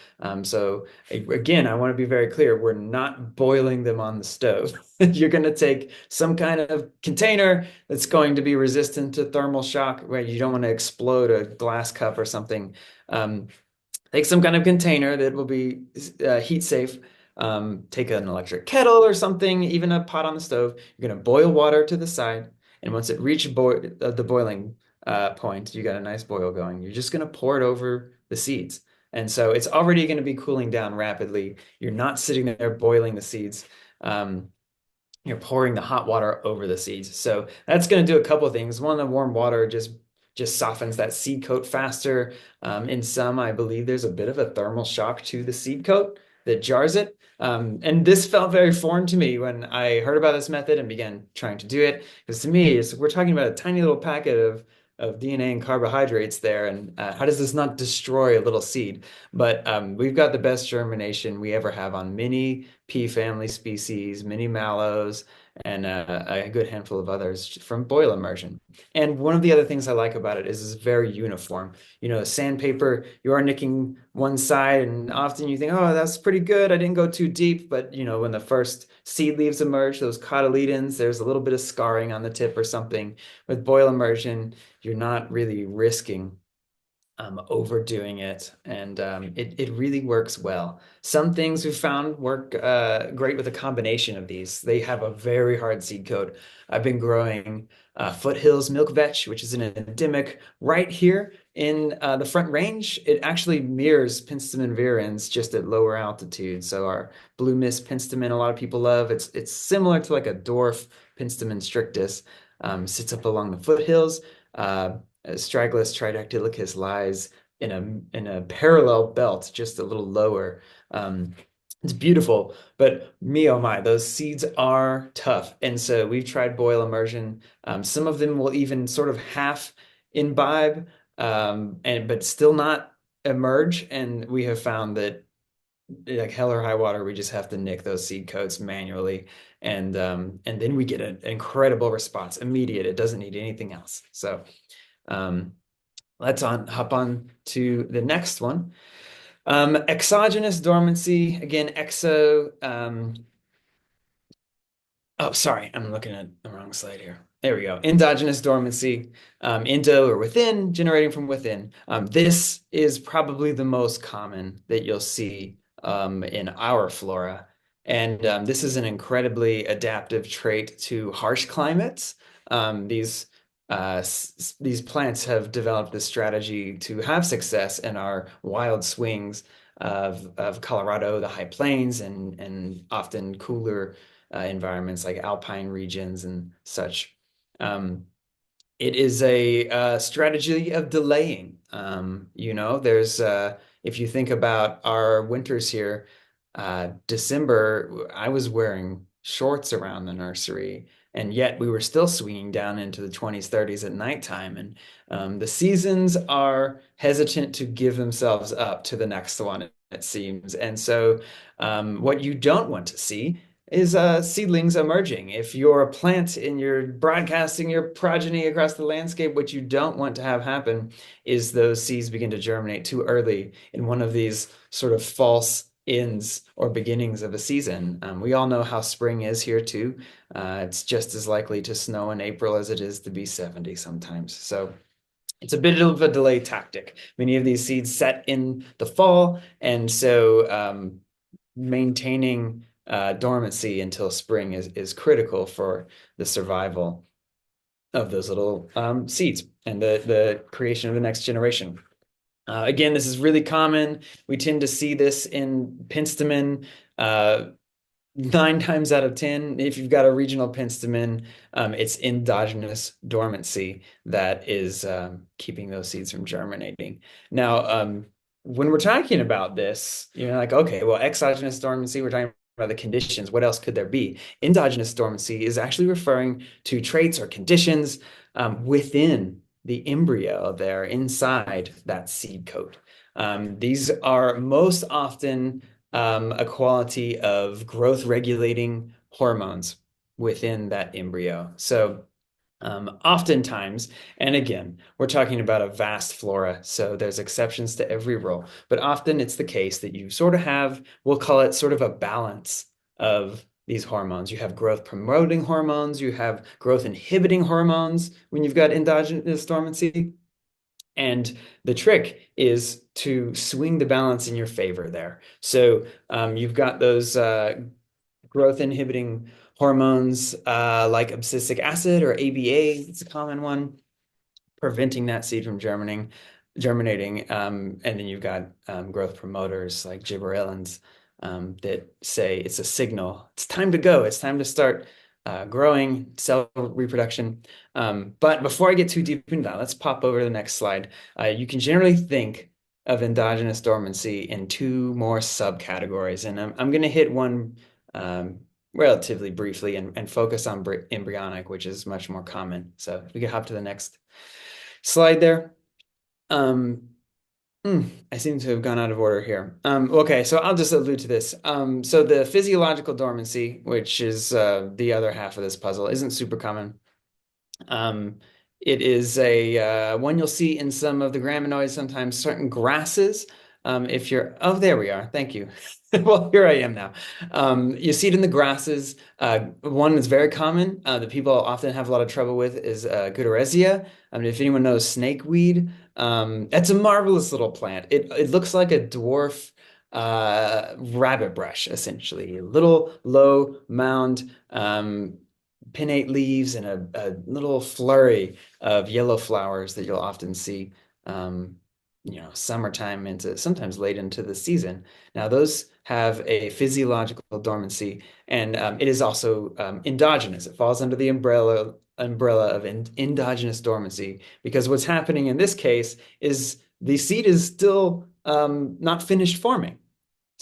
So again, I want to be very clear, we're not boiling them on the stove. You're going to take some kind of container that's going to be resistant to thermal shock, where you don't want to explode a glass cup or something. Take some kind of container that will be heat safe. Take an electric kettle or something, even a pot on the stove. You're going to boil water to the side, and once it reaches the boiling point, you got a nice boil going. You're just going to pour it over the seeds. And so it's already going to be cooling down rapidly. You're not sitting there boiling the seeds. You're pouring the hot water over the seeds. So that's going to do a couple of things. One, the warm water just softens that seed coat faster. In some, I believe there's a bit of a thermal shock to the seed coat that jars it. And this felt very foreign to me when I heard about this method and began trying to do it. Because to me, we're talking about a tiny little packet of DNA and carbohydrates there, and how does this not destroy a little seed? But we've got the best germination we ever have on many pea family species, many mallows, and a good handful of others from boil immersion. And one of the other things I like about it is it's very uniform. You know, sandpaper, you are nicking one side, and often you think, oh, that's pretty good. I didn't go too deep. But, you know, when the first seed leaves emerge, those cotyledons, there's a little bit of scarring on the tip or something. With boil immersion, you're not really risking overdoing it, and it really works well. Some things we've found work great with a combination of these. They have a very hard seed coat. I've been growing Foothills milk vetch, which is an endemic right here in the Front Range. It actually mirrors Penstemon virens just at lower altitude. So our blue mist Penstemon, a lot of people love. It's similar to like a dwarf Penstemon strictus. Sits up along the foothills. Astragalus tridactylicus lies in a parallel belt just a little lower. It's beautiful, but me, oh my, those seeds are tough. And so we've tried boil immersion. Some of them will even sort of half imbibe, and but still not emerge. And we have found that like hell or high water, we just have to nick those seed coats manually, and then we get an incredible response, immediate. It doesn't need anything else. So um, let's hop on to the next one. Exogenous dormancy, again, oh, sorry, I'm looking at the wrong slide here. There we go. Endogenous dormancy, endo or within, generating from within. This is probably the most common that you'll see in our flora. And this is an incredibly adaptive trait to harsh climates. These plants have developed this strategy to have success in our wild swings of Colorado, the high plains, and often cooler environments like alpine regions and such. It is a strategy of delaying. There's if you think about our winters here, December, I was wearing shorts around the nursery, and yet we were still swinging down into the 20s, 30s at nighttime. And the seasons are hesitant to give themselves up to the next one, it seems. And so what you don't want to see is seedlings emerging. If you're a plant and you're broadcasting your progeny across the landscape, what you don't want to have happen is those seeds begin to germinate too early in one of these sort of false ends or beginnings of a season. We all know how spring is here too. It's just as likely to snow in April as it is to be 70 sometimes. So it's a bit of a delay tactic. Many of these seeds set in the fall, and so maintaining dormancy until spring is critical for the survival of those little seeds and the creation of the next generation. Again, this is really common. We tend to see this in penstemon 9 times out of 10. If you've got a regional penstemon, it's endogenous dormancy that is keeping those seeds from germinating. Now, when we're talking about this, you're like, okay, well, exogenous dormancy, we're talking about the conditions. What else could there be? Endogenous dormancy is actually referring to traits or conditions within the embryo there inside that seed coat. These are most often a quality of growth regulating hormones within that embryo. So oftentimes, and again, we're talking about a vast flora, so there's exceptions to every rule, but often it's the case that you sort of have, we'll call it sort of a balance of these hormones. You have growth promoting hormones, you have growth inhibiting hormones when you've got endogenous dormancy. And the trick is to swing the balance in your favor there. So you've got those growth inhibiting hormones like abscisic acid or ABA, it's a common one, preventing that seed from germinating. And then you've got growth promoters like gibberellins that say it's a signal. It's time to go. It's time to start growing, cell reproduction. But before I get too deep into that, let's pop over to the next slide. You can generally think of endogenous dormancy in 2 more subcategories, and I'm going to hit one relatively briefly and focus on embryonic, which is much more common. So if we could hop to the next slide there. I seem to have gone out of order here. Okay, so I'll just allude to this. So the physiological dormancy, which is the other half of this puzzle, isn't super common. It is a one you'll see in some of the graminoids, sometimes certain grasses. Oh, there we are. Thank you. Well, here I am now. You see it in the grasses. One that's very common that people often have a lot of trouble with is Gutierrezia. I mean, if anyone knows snakeweed, that's a marvelous little plant. It looks like a dwarf rabbit brush, essentially. A little low mound, pinnate leaves, and a little flurry of yellow flowers that you'll often see summertime into sometimes late into the season. Now, those have a physiological dormancy, and it is also endogenous. It falls under the umbrella of endogenous dormancy, because what's happening in this case is the seed is still not finished forming.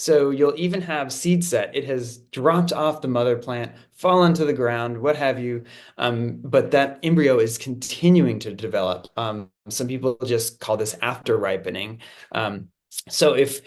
So you'll even have seed set. It has dropped off the mother plant, fallen to the ground, what have you. But that embryo is continuing to develop. Some people just call this after ripening. So if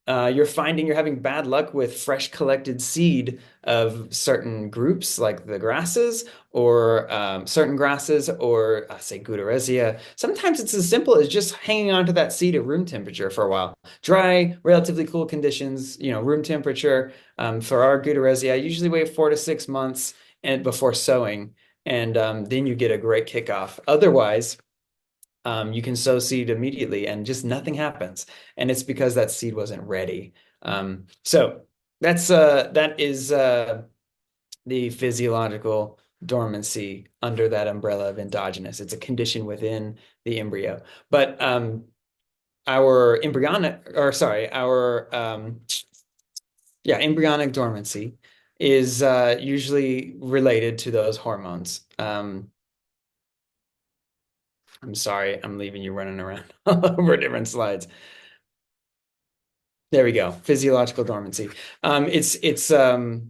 you're finding you're having bad luck with fresh collected seed of certain groups like the grasses or certain grasses or say Gutierrezia. Sometimes it's as simple as just hanging onto that seed at room temperature for a while. Dry, relatively cool conditions, room temperature. For our Gutierrezia, I usually wait 4 to 6 months and before sowing, and then you get a great kickoff. Otherwise, you can sow seed immediately and just nothing happens. And it's because that seed wasn't ready. So that is the physiological dormancy under that umbrella of endogenous. It's a condition within the embryo. But our embryonic dormancy is usually related to those hormones. I'm sorry, I'm leaving you running around all over different slides. There we go. Physiological dormancy. It's a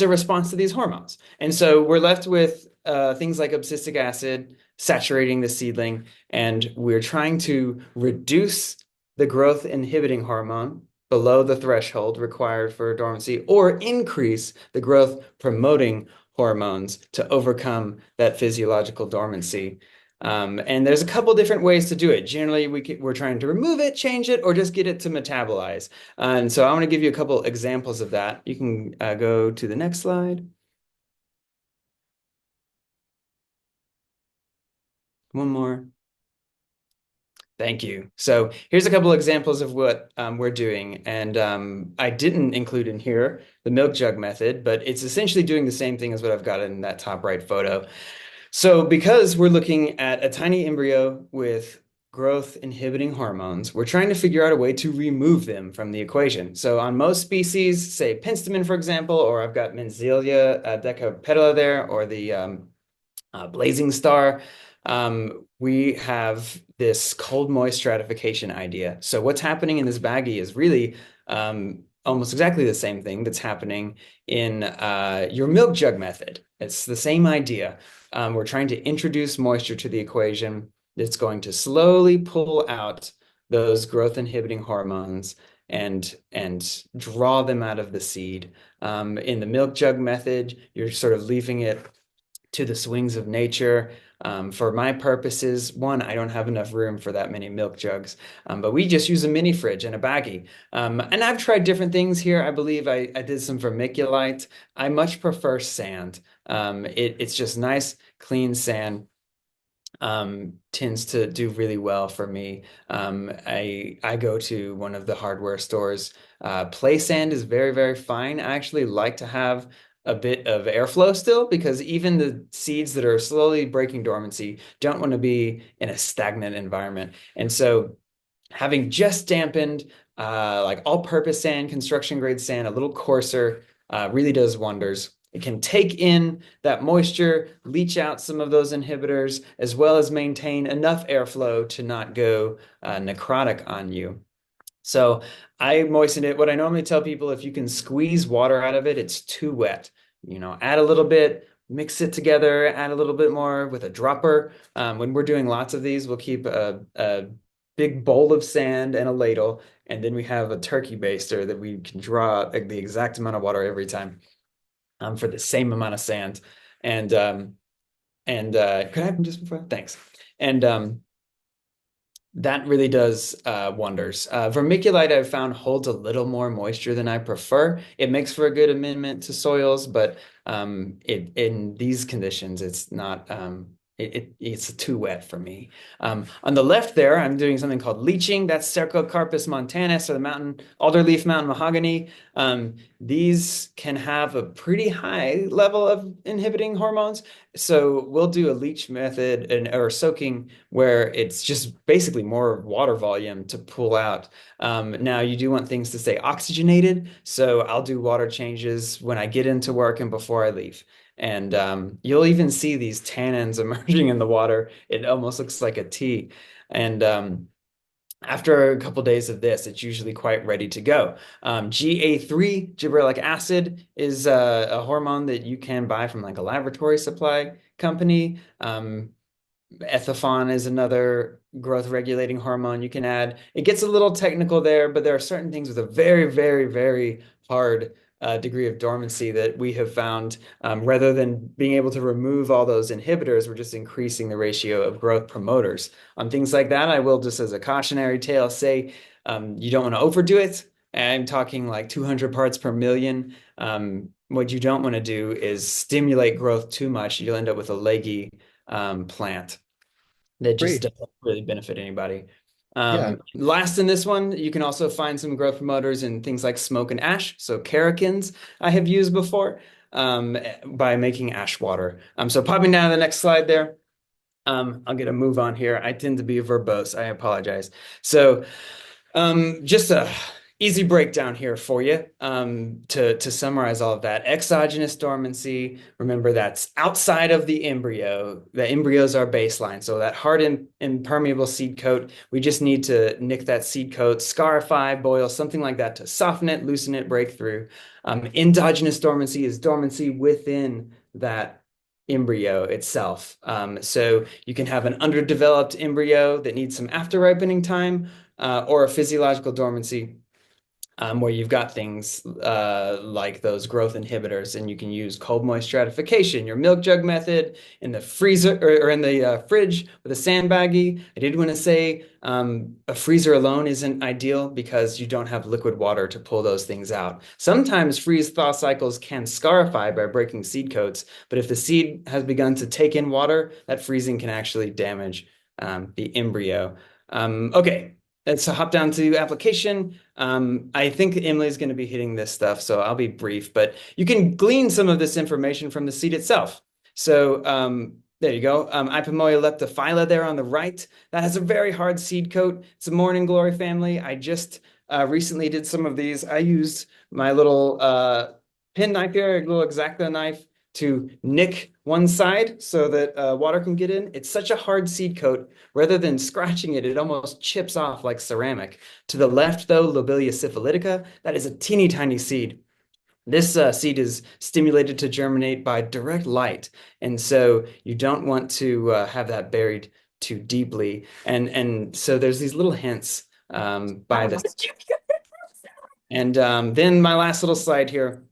response to these hormones. And so we're left with things like abscisic acid saturating the seedling, and we're trying to reduce the growth inhibiting hormone below the threshold required for dormancy, or increase the growth promoting hormones to overcome that physiological dormancy. And there's a couple different ways to do it. Generally, we're trying to remove it, change it, or just get it to metabolize. And so I want to give you a couple examples of that. You can go to the next slide. One more. Thank you. So here's a couple examples of what we're doing. And I didn't include in here the milk jug method, but it's essentially doing the same thing as what I've got in that top right photo. So because we're looking at a tiny embryo with growth inhibiting hormones, we're trying to figure out a way to remove them from the equation. So on most species, say penstemon, for example, or I've got Menzelia decapetala there, or the blazing star, we have this cold moist stratification idea. So what's happening in this baggie is really almost exactly the same thing that's happening in your milk jug method. It's the same idea. We're trying to introduce moisture to the equation that's going to slowly pull out those growth inhibiting hormones and draw them out of the seed. In the milk jug method, you're sort of leaving it to the swings of nature. For my purposes, one, I don't have enough room for that many milk jugs, but we just use a mini fridge and a baggie. And I've tried different things here. I believe I did some vermiculite. I much prefer sand. It's just nice, clean sand. Tends to do really well for me. I go to one of the hardware stores. Play sand is very, very fine. I actually like to have a bit of airflow still, because even the seeds that are slowly breaking dormancy don't want to be in a stagnant environment. And so having just dampened like all-purpose sand, construction grade sand, a little coarser, really does wonders. It can take in that moisture, leach out some of those inhibitors, as well as maintain enough airflow to not go necrotic on you. So I moisten it. What I normally tell people, if you can squeeze water out of it, it's too wet. Add a little bit, mix it together, add a little bit more with a dropper. When we're doing lots of these, we'll keep a big bowl of sand and a ladle, and then we have a turkey baster that we can draw the exact amount of water every time for the same amount of sand. And could I have them just before? Thanks. And that really does wonders. Vermiculite, I've found, holds a little more moisture than I prefer. It makes for a good amendment to soils, but in these conditions, it's not. It's too wet for me. On the left there, I'm doing something called leaching. That's Cercocarpus montanus, or the mountain alderleaf mountain mahogany. These can have a pretty high level of inhibiting hormones. So we'll do a leach method or soaking where it's just basically more water volume to pull out. Now you do want things to stay oxygenated. So I'll do water changes when I get into work and before I leave. And you'll even see these tannins emerging in the water. It almost looks like a tea. And After a couple days of this, it's usually quite ready to go. GA3, gibberellic acid, is a hormone that you can buy from like a laboratory supply company. Ethifon is another growth regulating hormone you can add. It gets a little technical there, but there are certain things with a very, very, very hard degree of dormancy that we have found. Rather than being able to remove all those inhibitors, we're just increasing the ratio of growth promoters. On things like that, I will just as a cautionary tale say you don't want to overdo it. I'm talking like 200 parts per million. What you don't want to do is stimulate growth too much. You'll end up with a leggy plant that just Great. doesn't really benefit anybody. Yeah. Last in this one, you can also find some growth promoters in things like smoke and ash. So carrageenans I have used before by making ash water. So popping down to the next slide there. I'll get a move on here. I tend to be verbose. I apologize. So just a easy breakdown here for you to summarize all of that. Exogenous dormancy, remember that's outside of the embryo. The embryo is our baseline. So that hard impermeable seed coat, we just need to nick that seed coat, scarify, boil, something like that to soften it, loosen it, break through. Endogenous dormancy is dormancy within that embryo itself. So you can have an underdeveloped embryo that needs some after ripening time, or a physiological dormancy where you've got things like those growth inhibitors, and you can use cold moist stratification, your milk jug method, in the freezer or in the fridge with a sandbaggie. I did want to say a freezer alone isn't ideal because you don't have liquid water to pull those things out. Sometimes freeze-thaw cycles can scarify by breaking seed coats, but if the seed has begun to take in water, that freezing can actually damage the embryo. Okay. Let's hop down to application. I think Emily's going to be hitting this stuff, so I'll be brief, but you can glean some of this information from the seed itself. So there you go. Ipomoea leptophylla there on the right. That has a very hard seed coat. It's a morning glory family. I just recently did some of these. I used my little pen knife here, a little X-Acto knife, to nick one side so that water can get in. It's such a hard seed coat. Rather than scratching it, it almost chips off like ceramic. To the left, though, Lobelia syphilitica, that is a teeny tiny seed. This seed is stimulated to germinate by direct light, and so you don't want to have that buried too deeply. And so there's these little hints by this. And then my last little slide here,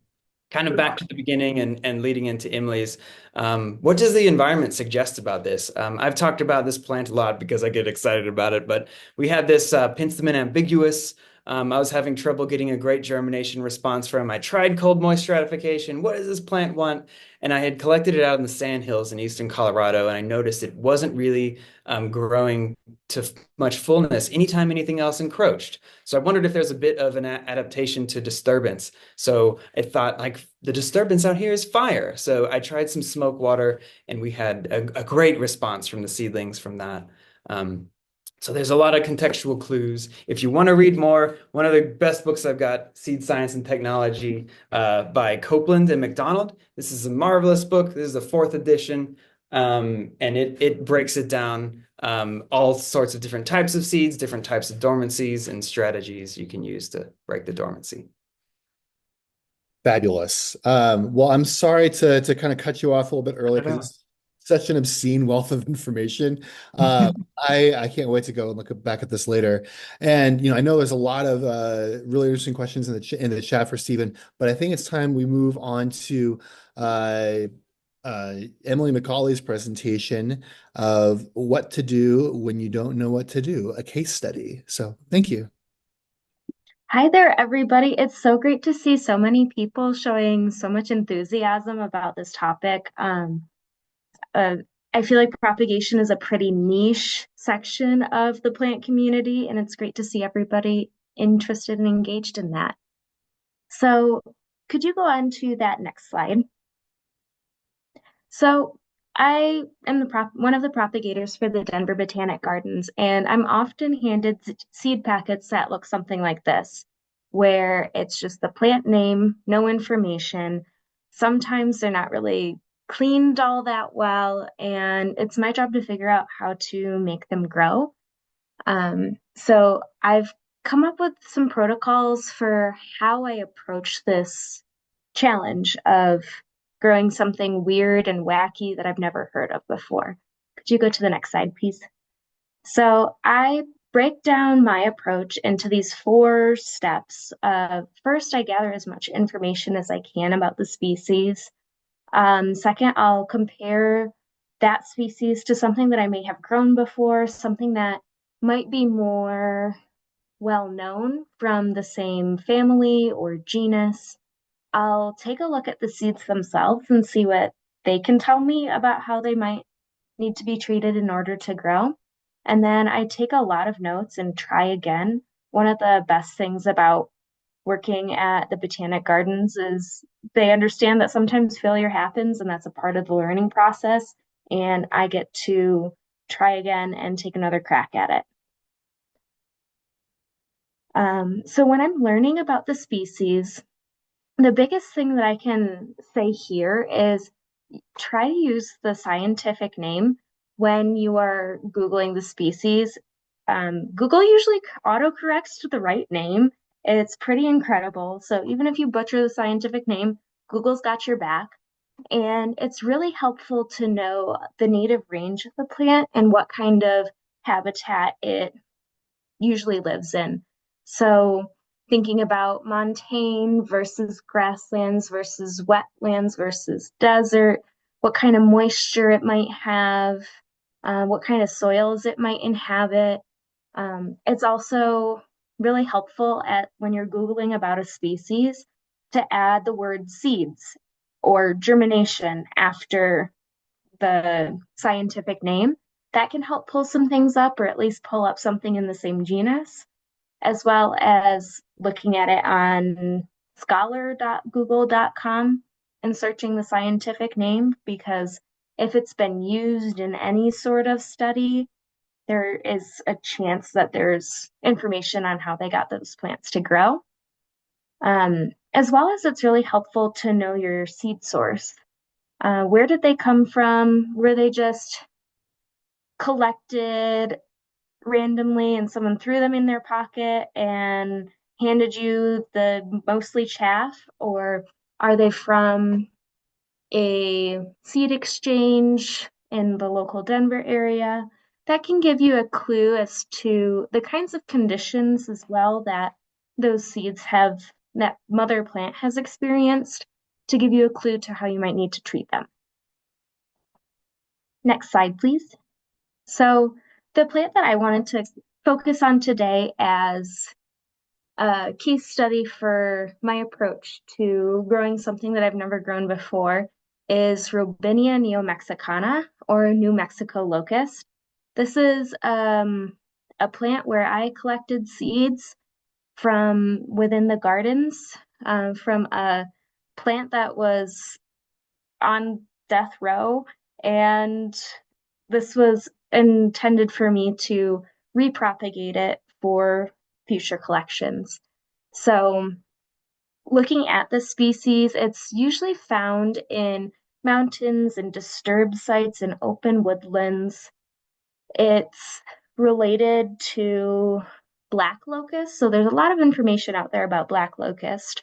kind of back to the beginning and leading into Emily's. What does the environment suggest about this? I've talked about this plant a lot because I get excited about it, but we had this Penstemon ambiguous. I was having trouble getting a great germination response from. I tried cold moist stratification. What does this plant want? And I had collected it out in the sandhills in eastern Colorado, and I noticed it wasn't really growing to much fullness anytime anything else encroached. So I wondered if there's a bit of an adaptation to disturbance. So I thought, like, the disturbance out here is fire. So I tried some smoke water, and we had a great response from the seedlings from that. So there's a lot of contextual clues. If you want to read more, one of the best books I've got, Seed Science and Technology by Copeland and McDonald. This is a marvelous book. This is the 4th edition, and it breaks it down, all sorts of different types of seeds, different types of dormancies, and strategies you can use to break the dormancy. Fabulous. Well, I'm sorry to kind of cut you off a little bit early because it's such an obscene wealth of information. I can't wait to go and look back at this later. And I know there's a lot of really interesting questions in the chat for Stephen, but I think it's time we move on to Emily McAuley's presentation of what to do when you don't know what to do, a case study. So thank you. Hi there, everybody. It's so great to see so many people showing so much enthusiasm about this topic. I feel like propagation is a pretty niche section of the plant community, and it's great to see everybody interested and engaged in that. So could you go on to that next slide? So I am one of the propagators for the Denver Botanic Gardens, and I'm often handed seed packets that look something like this, where it's just the plant name, no information. Sometimes they're not really cleaned all that well, and it's my job to figure out how to make them grow. So I've come up with some protocols for how I approach this challenge of growing something weird and wacky that I've never heard of before. Could you go to the next slide, please? So I break down my approach into these 4 steps. First, I gather as much information as I can about the species. Second, I'll compare that species to something that I may have grown before, something that might be more well known from the same family or genus. I'll take a look at the seeds themselves and see what they can tell me about how they might need to be treated in order to grow. And then I take a lot of notes and try again. One of the best things about working at the Botanic Gardens is they understand that sometimes failure happens and that's a part of the learning process. And I get to try again and take another crack at it. So when I'm learning about the species, the biggest thing that I can say here is try to use the scientific name when you are Googling the species. Google usually autocorrects to the right name. It's pretty incredible. So even if you butcher the scientific name, Google's got your back. And it's really helpful to know the native range of the plant and what kind of habitat it usually lives in. So thinking about montane versus grasslands versus wetlands versus desert, what kind of moisture it might have, what kind of soils it might inhabit. It's also really helpful at when you're Googling about a species to add the word seeds or germination after the scientific name. That can help pull some things up or at least pull up something in the same genus, as well as looking at it on scholar.google.com and searching the scientific name, because if it's been used in any sort of study, there is a chance that there's information on how they got those plants to grow. As well as it's really helpful to know your seed source. Where did they come from? Were they just collected randomly and someone threw them in their pocket and handed you the mostly chaff? Or are they from a seed exchange in the local Denver area? That can give you a clue as to the kinds of conditions as well that those seeds have, that mother plant has experienced, to give you a clue to how you might need to treat them. Next slide, please. So the plant that I wanted to focus on today as a case study for my approach to growing something that I've never grown before is Robinia neomexicana, or New Mexico locust. This is a plant where I collected seeds from within the gardens, from a plant that was on death row, and this was intended for me to repropagate it for future collections. So looking at the species, it's usually found in mountains and disturbed sites and open woodlands. It's related to black locust, so there's a lot of information out there about black locust.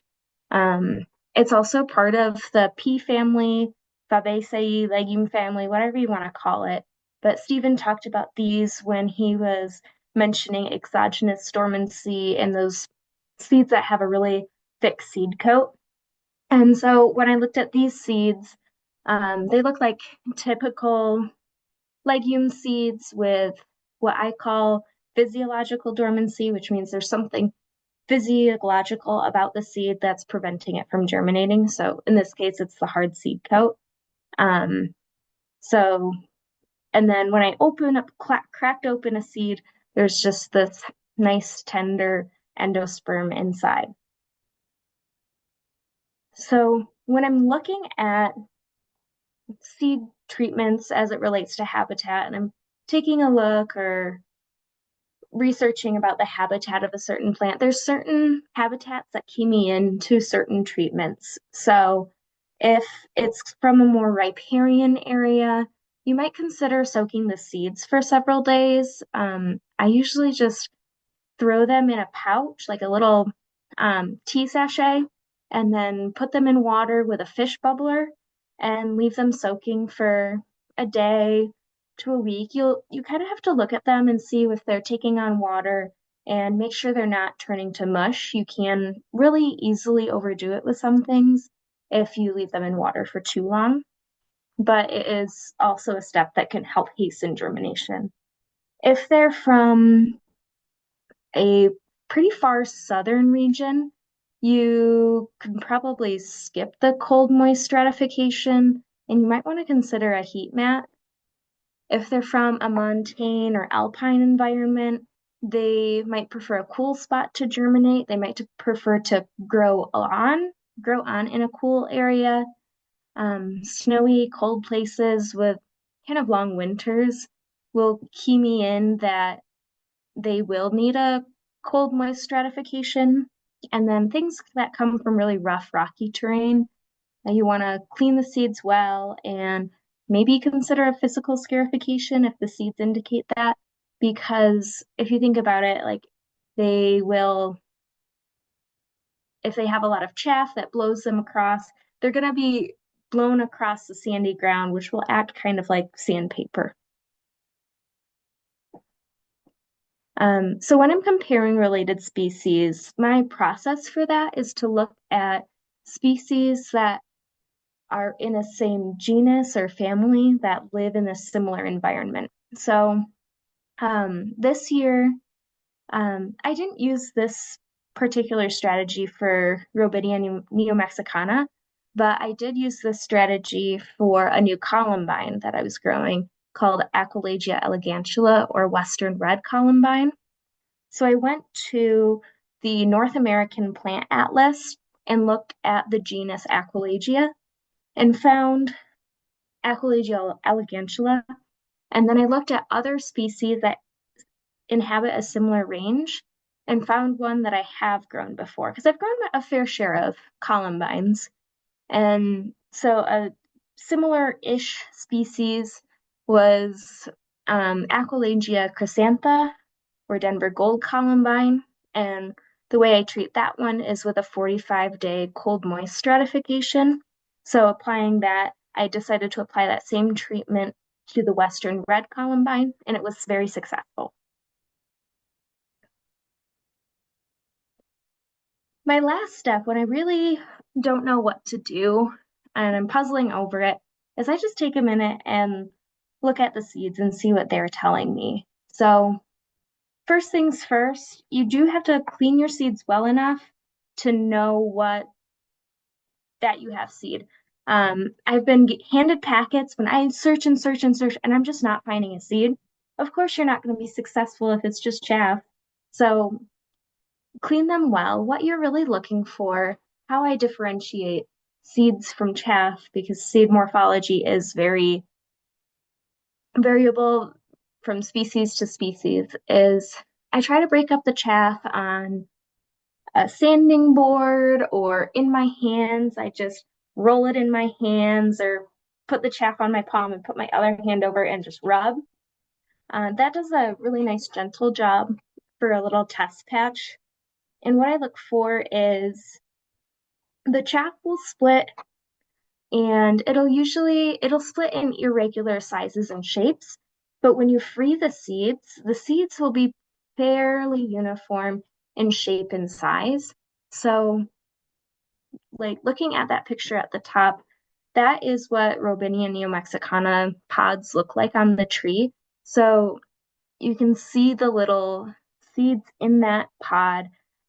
It's also part of the pea family, Fabaceae legume family, whatever you want to call it. But Stephen talked about these when he was mentioning exogenous dormancy and those seeds that have a really thick seed coat. And so when I looked at these seeds, they look like typical legume seeds with what I call physiological dormancy, which means there's something physiological about the seed that's preventing it from germinating. So in this case, it's the hard seed coat. So, and then when I open up, cracked open a seed, there's just this nice tender endosperm inside. So when I'm looking at seed treatments as it relates to habitat, and I'm taking a look or researching about the habitat of a certain plant, there's certain habitats that key me into certain treatments. So if it's from a more riparian area, you might consider soaking the seeds for several days. I usually just throw them in a pouch, like a little tea sachet, and then put them in water with a fish bubbler and leave them soaking for a day to a week. You kind of have to look at them and see if they're taking on water and make sure they're not turning to mush. You can really easily overdo it with some things if you leave them in water for too long, but it is also a step that can help hasten germination. If they're from a pretty far southern region, you could probably skip the cold moist stratification, and you might want to consider a heat mat. If they're from a montane or alpine environment, they might prefer a cool spot to germinate. They might prefer to grow on in a cool area. Snowy, cold places with kind of long winters will key me in that they will need a cold, moist stratification. And then things that come from really rough, rocky terrain, you want to clean the seeds well and maybe consider a physical scarification if the seeds indicate that. Because if you think about it, like they will, if they have a lot of chaff that blows them across, they're going to be blown across the sandy ground, which will act kind of like sandpaper. So when I'm comparing related species, my process for that is to look at species that are in a same genus or family that live in a similar environment. So this year, I didn't use this particular strategy for Robinia neomexicana, but I did use this strategy for a new columbine that I was growing called Aquilegia elegantula, or Western red columbine. So I went to the North American Plant Atlas and looked at the genus Aquilegia and found Aquilegia elegantula. And then I looked at other species that inhabit a similar range and found one that I have grown before, because I've grown a fair share of columbines. And so a similar-ish species was Aquilegia chrysantha, or Denver gold columbine. And the way I treat that one is with a 45-day cold moist stratification. So applying that, I decided to apply that same treatment to the Western red columbine, and it was very successful. My last step, when I really don't know what to do and I'm puzzling over it, is I just take a minute and look at the seeds and see what they're telling me. So first things first, you do have to clean your seeds well enough to know that you have seed. I've been handed packets when I search and search and search, and I'm just not finding a seed. Of course, you're not going to be successful if it's just chaff. So clean them well. What you're really looking for, how I differentiate seeds from chaff, because seed morphology is very variable from species to species, is I try to break up the chaff on a sanding board or in my hands. I just roll it in my hands or put the chaff on my palm and put my other hand over and just rub. That does a really nice gentle job for a little test patch. And what I look for is the chaff will split, and it'll split in irregular sizes and shapes. But when you free the seeds will be fairly uniform in shape and size. So like looking at that picture at the top, that is what Robinia neomexicana pods look like on the tree. So you can see the little seeds in that pod.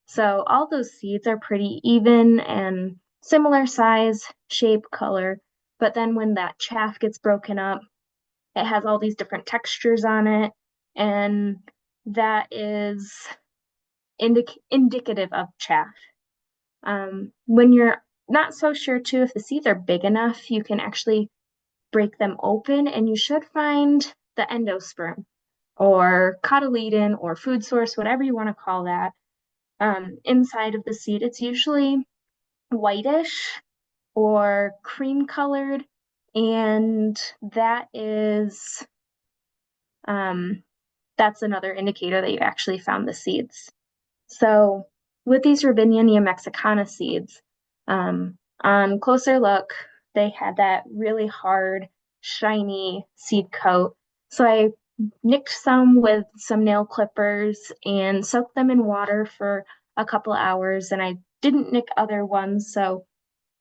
So all those seeds are pretty even and similar size, shape, color. But then when that chaff gets broken up, it has all these different textures on it. And that is indicative of chaff. When you're not so sure too, if the seeds are big enough, you can actually break them open and you should find the endosperm or cotyledon or food source, whatever you want to call that, inside of the seed. It's usually whitish or cream colored, and that is that's another indicator that you actually found the seeds. So with these Robinia mexicana seeds, on closer look, they had that really hard, shiny seed coat. So I nicked some with some nail clippers and soaked them in water for a couple hours, and I didn't nick other ones. So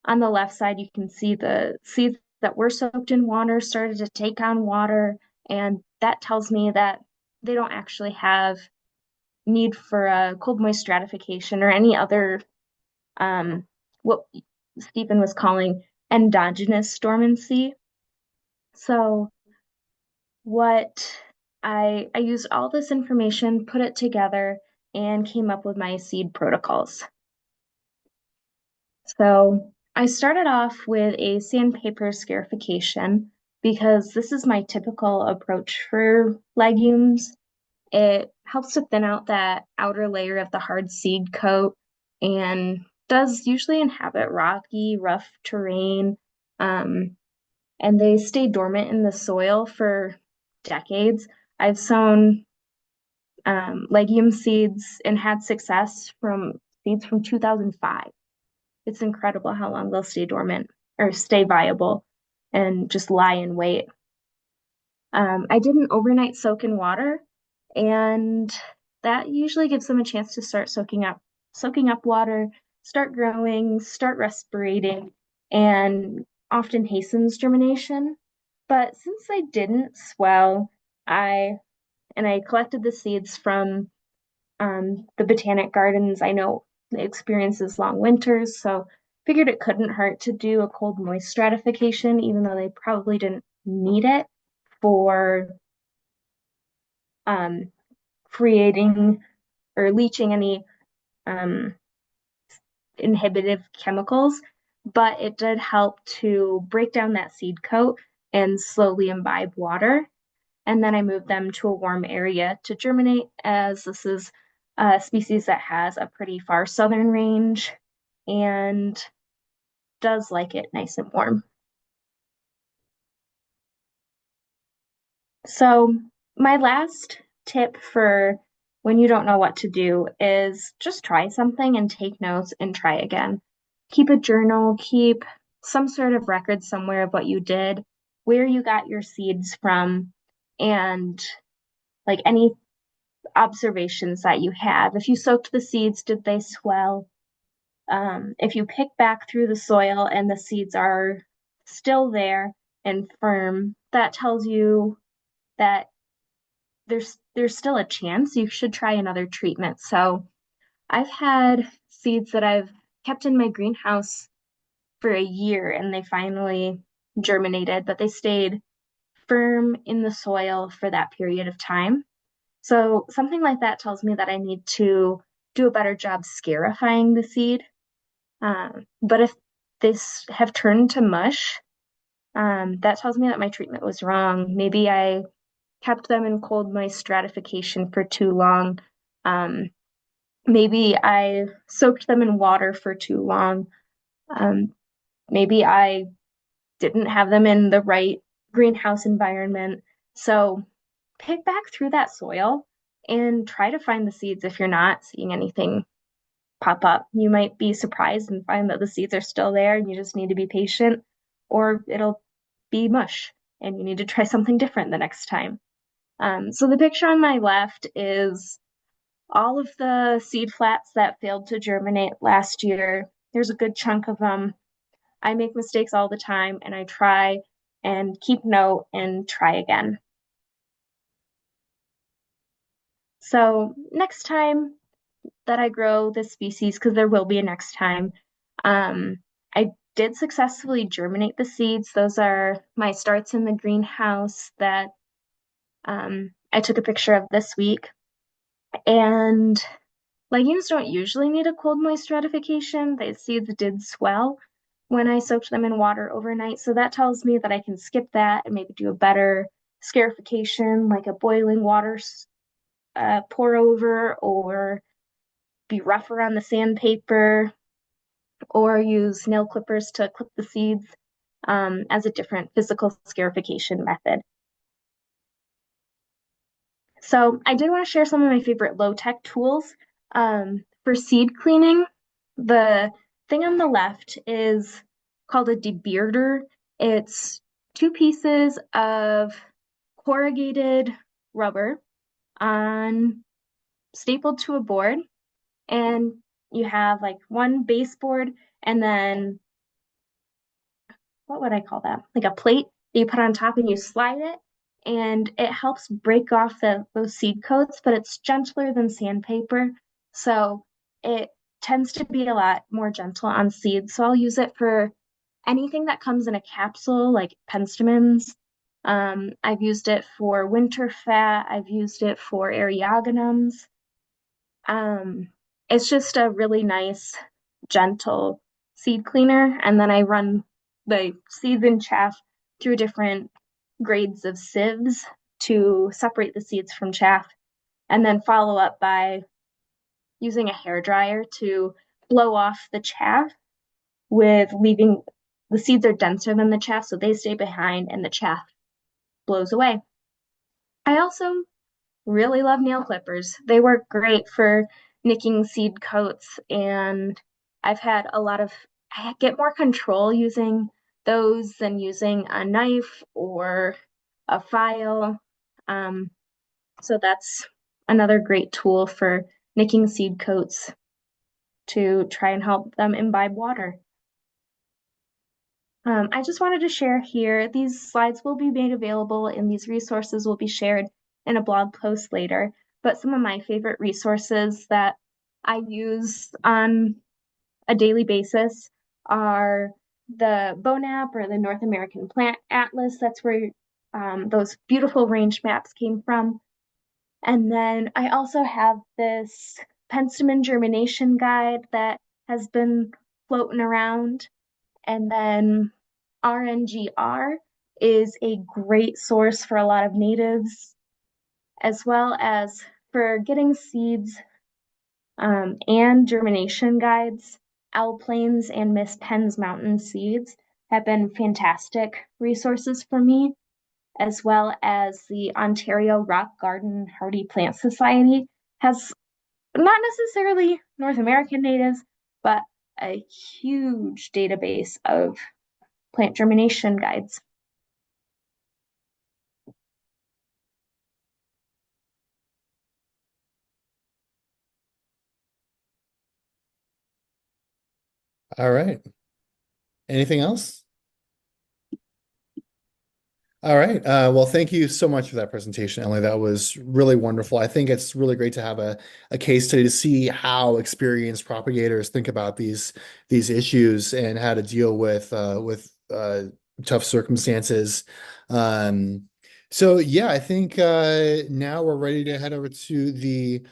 on the left side, you can see the seeds that were soaked in water started to take on water, and that tells me that they don't actually have need for a cold moist stratification or any other what Stephen was calling endogenous dormancy. So what I used all this information, put it together, and came up with my seed protocols. So I started off with a sandpaper scarification because this is my typical approach for legumes. It helps to thin out that outer layer of the hard seed coat and does usually inhabit rocky, rough terrain. And they stay dormant in the soil for decades. I've sown legume seeds and had success from seeds from 2005. It's incredible how long they'll stay dormant or stay viable and just lie in wait. I did an overnight soak in water, and that usually gives them a chance to start soaking up water, start growing, start respirating, and often hastens germination. But since I didn't swell, I collected the seeds from the Botanic gardens. I know it experiences long winters, so figured it couldn't hurt to do a cold moist stratification, even though they probably didn't need it for um, creating or leaching any um, inhibitive chemicals, but it did help to break down that seed coat and slowly imbibe water. And then I moved them to a warm area to germinate, as this is a species that has a pretty far southern range and does like it nice and warm. So my last tip for when you don't know what to do is just try something and take notes and try again. Keep a journal, keep some sort of record somewhere of what you did, where you got your seeds from, and like any observations that you have. If you soaked the seeds, did they swell? If you pick back through the soil and the seeds are still there and firm, that tells you that there's still a chance you should try another treatment. So I've had seeds that I've kept in my greenhouse for a year and they finally germinated, but they stayed firm in the soil for that period of time. So something like that tells me that I need to do a better job scarifying the seed. But if this have turned to mush, that tells me that my treatment was wrong. Maybe I kept them in cold moist stratification for too long. Um, Maybe I soaked them in water for too long. Um, Maybe I didn't have them in the right greenhouse environment. So pick back through that soil and try to find the seeds if you're not seeing anything pop up. You might be surprised and find that the seeds are still there and you just need to be patient, or it'll be mush and you need to try something different the next time. So the picture on my left is all of the seed flats that failed to germinate last year. There's a good chunk of them. I make mistakes all the time and I try and keep note and try again. So next time that I grow this species, because there will be a next time, I did successfully germinate the seeds. Those are my starts in the greenhouse that I took a picture of this week. And legumes don't usually need a cold moist stratification. The seeds did swell when I soaked them in water overnight. So that tells me that I can skip that and maybe do a better scarification, like a boiling water pour over, or be rougher on the sandpaper, or use nail clippers to clip the seeds as a different physical scarification method. So I did want to share some of my favorite low-tech tools. For seed cleaning, the thing on the left is called a debearder. It's two pieces of corrugated rubber on stapled to a board, and you have like one baseboard and then what would I call that? Like a plate that you put on top and you slide it, and it helps break off those seed coats, but it's gentler than sandpaper, so it tends to be a lot more gentle on seeds. So I'll use it for anything that comes in a capsule, like penstemons. I've used it for winter fat. I've used it for eriogonums. Um, it's just a really nice, gentle seed cleaner. And then I run the seeds and chaff through different grades of sieves to separate the seeds from chaff, and then follow up by using a hair dryer to blow off the chaff with leaving the seeds are denser than the chaff, so they stay behind and the chaff blows away. I also really love nail clippers. They work great for nicking seed coats, and I get more control using those than using a knife or a file. Um, so that's another great tool for nicking seed coats to try and help them imbibe water. I just wanted to share here, these slides will be made available and these resources will be shared in a blog post later, but some of my favorite resources that I use on a daily basis are the BONAP, or the North American Plant Atlas. That's where those beautiful range maps came from. And then I also have this penstemon germination guide that has been floating around. And then RNGR is a great source for a lot of natives, as well as for getting seeds and germination guides. Owl Plains and Miss Penn's Mountain Seeds have been fantastic resources for me, as well as the Ontario Rock Garden Hardy Plant Society has not necessarily North American natives, but a huge database of plant germination guides. All right. Anything else? All right. Well, thank you so much for that presentation, Emily. That was really wonderful. I think it's really great to have a case study to see how experienced propagators think about these issues and how to deal with tough circumstances. So yeah, I think now we're ready to head over to the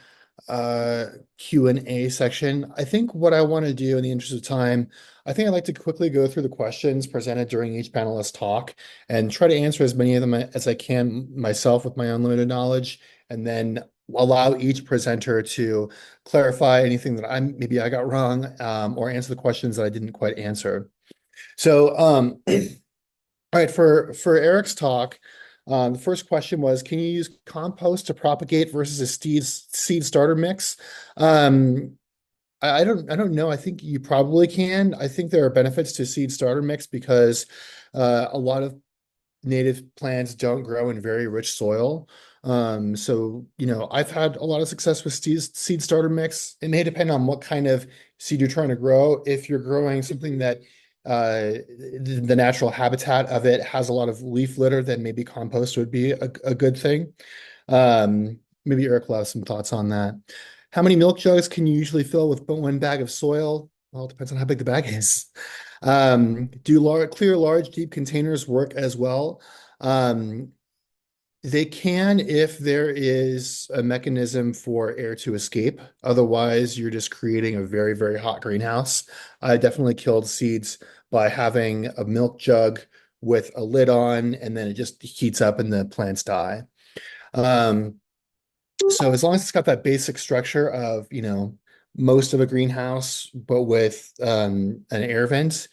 Q&A section. I think what I want to do in the interest of time, I think I'd like to quickly go through the questions presented during each panelist talk and try to answer as many of them as I can myself with my unlimited knowledge, and then allow each presenter to clarify anything that maybe I got wrong, or answer the questions that I didn't quite answer. So, all right, for Eric's talk, the first question was, can you use compost to propagate versus a seed starter mix? I don't know. I think you probably can. I think there are benefits to seed starter mix because a lot of native plants don't grow in very rich soil. So, I've had a lot of success with seed starter mix. It may depend on what kind of seed you're trying to grow. If you're growing something that the natural habitat of it has a lot of leaf litter, then maybe compost would be a good thing. Maybe Eric will have some thoughts on that. How many milk jugs can you usually fill with one bag of soil? Well, it depends on how big the bag is. Do clear, large, deep containers work as well? They can if there is a mechanism for air to escape. Otherwise, you're just creating a very, very hot greenhouse. I definitely killed seeds by having a milk jug with a lid on, and then it just heats up and the plants die. So as long as it's got that basic structure of, most of a greenhouse, but with an air vent,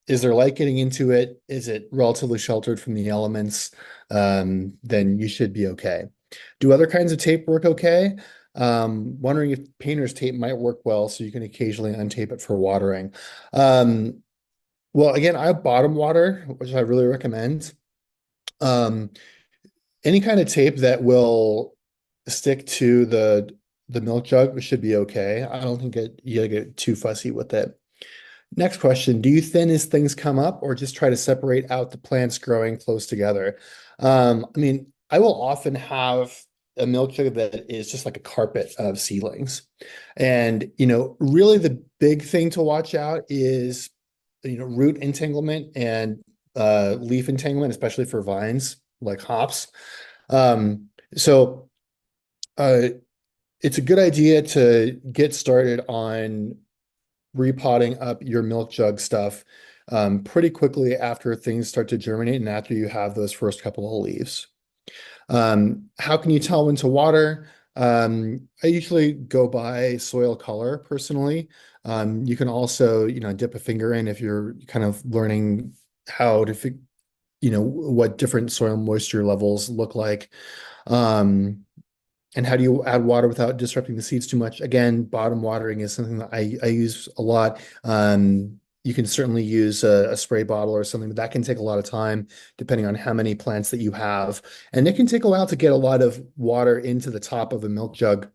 is there light getting into it? Is it relatively sheltered from the elements? Then you should be okay. Do other kinds of tape work okay? Wondering if painter's tape might work well so you can occasionally untape it for watering. Um, well, again, I bottom water, which I really recommend. Um, any kind of tape that will stick to the milk jug should be okay. I don't think you gotta get too fussy with it. Next question, do you thin as things come up or just try to separate out the plants growing close together? I mean, I will often have a milk jug that is just like a carpet of seedlings. And, really the big thing to watch out is, root entanglement and leaf entanglement, especially for vines like hops. So uh, it's a good idea to get started on repotting up your milk jug stuff pretty quickly after things start to germinate and after you have those first couple of leaves. How can you tell when to water? I usually go by soil color personally. You can also, dip a finger in if you're kind of learning how to, what different soil moisture levels look like. Um, and how do you add water without disrupting the seeds too much? Again, bottom watering is something that I use a lot. You can certainly use a spray bottle or something, but that can take a lot of time depending on how many plants that you have. And it can take a while to get a lot of water into the top of a milk jug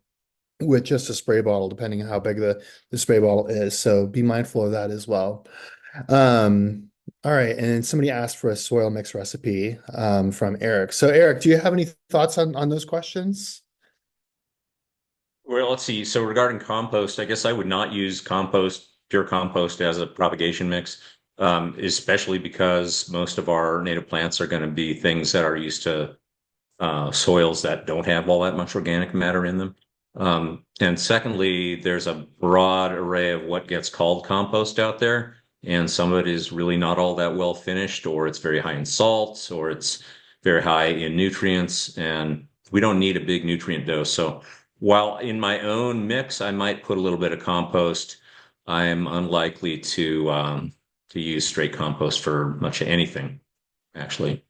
with just a spray bottle, depending on how big the spray bottle is. So be mindful of that as well. All right, and then somebody asked for a soil mix recipe from Eric. So Eric, do you have any thoughts on those questions? Well, let's see. So regarding compost, I guess I would not use pure compost as a propagation mix, especially because most of our native plants are going to be things that are used to soils that don't have all that much organic matter in them. And secondly, there's a broad array of what gets called compost out there, and some of it is really not all that well finished, or it's very high in salts, or it's very high in nutrients, and we don't need a big nutrient dose. So while in my own mix, I might put a little bit of compost, I'm unlikely to use straight compost for much of anything, actually.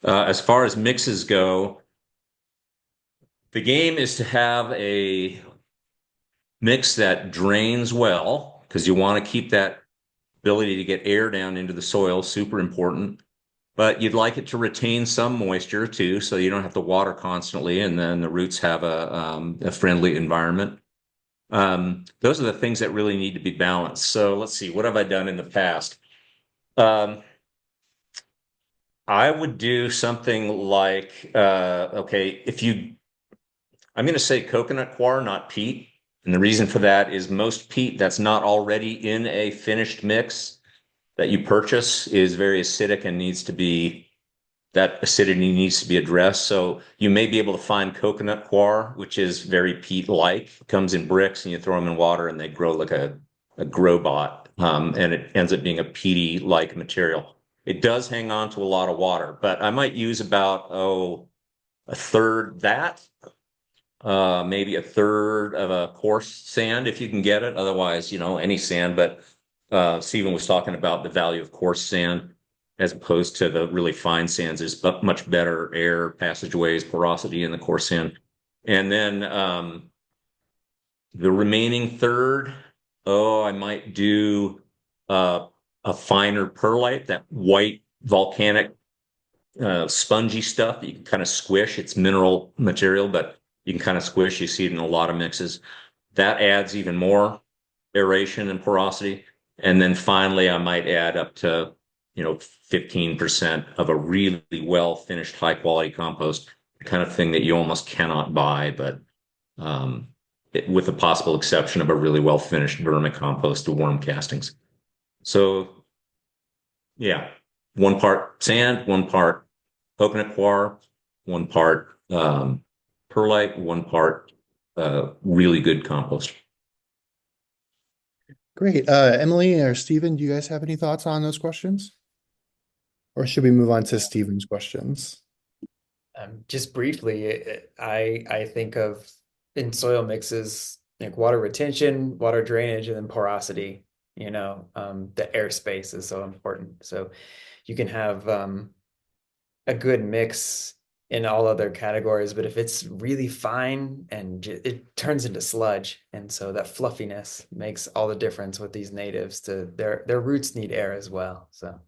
As far as mixes go, the game is to have a mix that drains well, because you want to keep that ability to get air down into the soil, super important. But you'd like it to retain some moisture too, so you don't have to water constantly, and then the roots have a friendly environment. Those are the things that really need to be balanced. So let's see, what have I done in the past? I would do something like, okay, I'm going to say coconut coir, not peat. And the reason for that is most peat that's not already in a finished mix that you purchase is very acidic and that acidity needs to be addressed. So you may be able to find coconut coir, which is very peat-like. It comes in bricks and you throw them in water and they grow like a grow bot. And it ends up being a peaty-like material. It does hang on to a lot of water, but I might use about, a third that, maybe a third of a coarse sand if you can get it. Otherwise, any sand. But Stephen was talking about the value of coarse sand as opposed to the really fine sands. There's much better air passageways, porosity in the coarse sand. And then the remaining third, I might do a finer perlite, that white volcanic spongy stuff that you can kind of squish. It's mineral material, but you can kind of squish. You see it in a lot of mixes. That adds even more aeration and porosity. And then finally, I might add up to 15% of a really well finished, high quality compost, the kind of thing that you almost cannot buy, but with the possible exception of a really well finished vermicompost to worm castings. So yeah, one part sand, one part coconut coir, one part perlite, one part really good compost. Great. Emily or Stephen, do you guys have any thoughts on those questions? Or should we move on to Stephen's questions? Just briefly, I think of in soil mixes like water retention, water drainage, and then porosity. The airspace is so important. So you can have a good mix in all other categories, but if it's really fine and it turns into sludge, and so that fluffiness makes all the difference with these natives. To their roots need air as well. So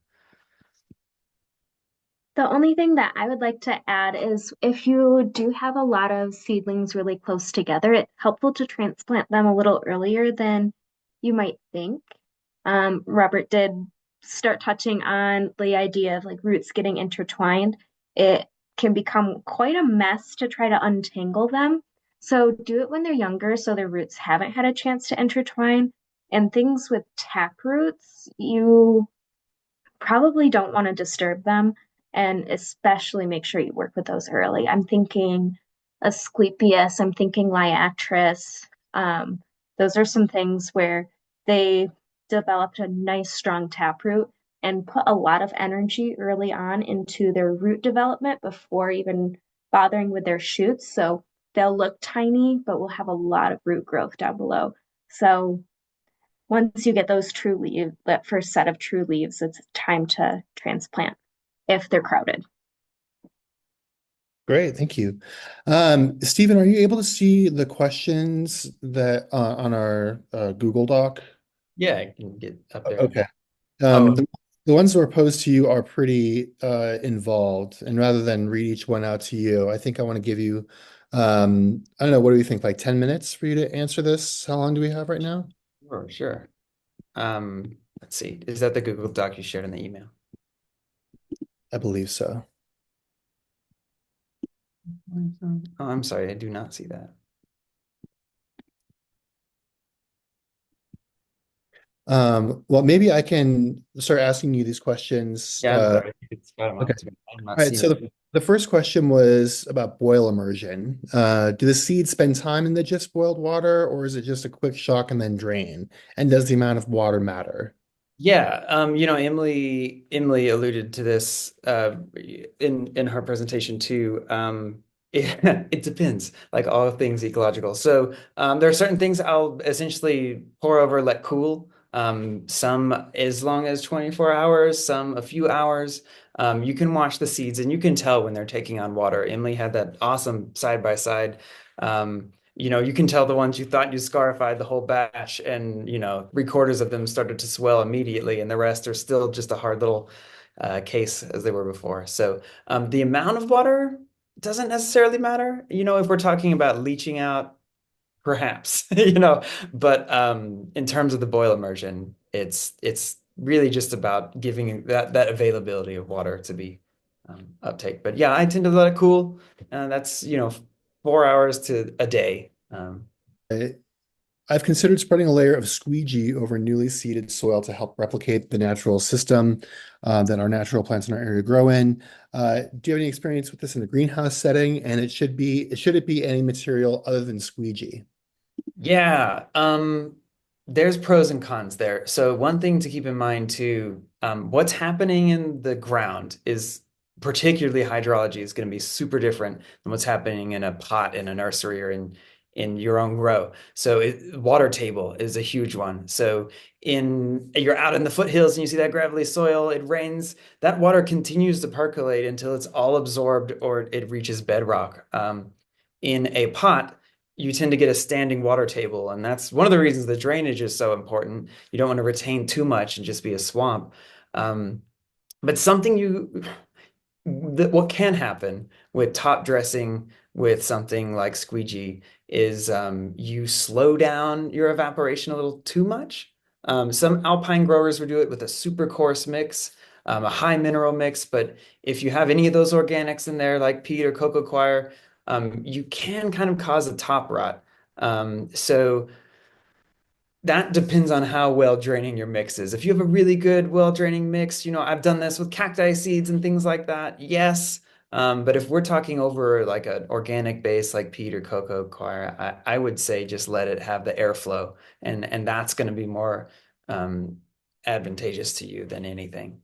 The only thing that I would like to add is if you do have a lot of seedlings really close together, it's helpful to transplant them a little earlier than you might think. Robert did start touching on the idea of like roots getting intertwined. It can become quite a mess to try to untangle them. So do it when they're younger so their roots haven't had a chance to intertwine. And things with tap roots, you probably don't want to disturb them, and especially make sure you work with those early. I'm thinking Asclepius, I'm thinking Liatris. Those are some things where they developed a nice strong taproot and put a lot of energy early on into their root development before even bothering with their shoots. So they'll look tiny, but will have a lot of root growth down below. So once you get those true leaves, that first set of true leaves, it's time to transplant if they're crowded. Great, thank you. Stephen, are you able to see the questions that on our Google Doc? yeah, I can get up there. Okay. Oh, The ones that were posed to you are pretty involved, and rather than read each one out to you, I think I want to give you, I don't know, what do you think, like 10 minutes for you to answer this? How long do we have right now? sure. Let's see. Is that the Google Doc you shared in the email? I believe so. Oh, I'm sorry, I do not see that. Well, maybe I can start asking you these questions. Yeah, I'm sorry. It's got them Okay. up to me. I'm not All right, seeing so it. the first question was about boil immersion. Do the seeds spend time in the just boiled water, or is it just a quick shock and then drain? And does the amount of water matter? Yeah, Emily alluded to this in her presentation too. It depends, like all things ecological. So there are certain things I'll essentially pour over, let cool. Some as long as 24 hours, some a few hours. You can watch the seeds and you can tell when they're taking on water. Emily had that awesome side by side. You can tell the ones you thought you scarified the whole batch, and 3/4 of them started to swell immediately, and the rest are still just a hard little case as they were before. So the amount of water doesn't necessarily matter. If we're talking about leaching out, perhaps, but in terms of the boil immersion, it's really just about giving that availability of water to be uptake. But yeah, I tend to let it cool. That's 4 hours to a day. I've considered spreading a layer of squeegee over newly seeded soil to help replicate the natural system that our natural plants in our area grow in. Do you have any experience with this in the greenhouse setting? And should it be any material other than squeegee? Yeah, there's pros and cons there. So one thing to keep in mind too, what's happening in the ground is particularly hydrology is going to be super different than what's happening in a pot in a nursery or in your own grow. So water table is a huge one. So you're out in the foothills and you see that gravelly soil, it rains, that water continues to percolate until it's all absorbed or it reaches bedrock. In a pot, you tend to get a standing water table. And that's one of the reasons the drainage is so important. You don't want to retain too much and just be a swamp. But what can happen with top dressing with something like squeegee is you slow down your evaporation a little too much. Some alpine growers would do it with a super coarse mix, a high mineral mix. But if you have any of those organics in there, like peat or cocoa coir, you can kind of cause a top rot. So that depends on how well draining your mix is. If you have a really good, well draining mix, I've done this with cacti seeds and things like that. Yes. But if we're talking over like an organic base like peat or cocoa coir, I would say just let it have the airflow, and that's going to be more advantageous to you than anything.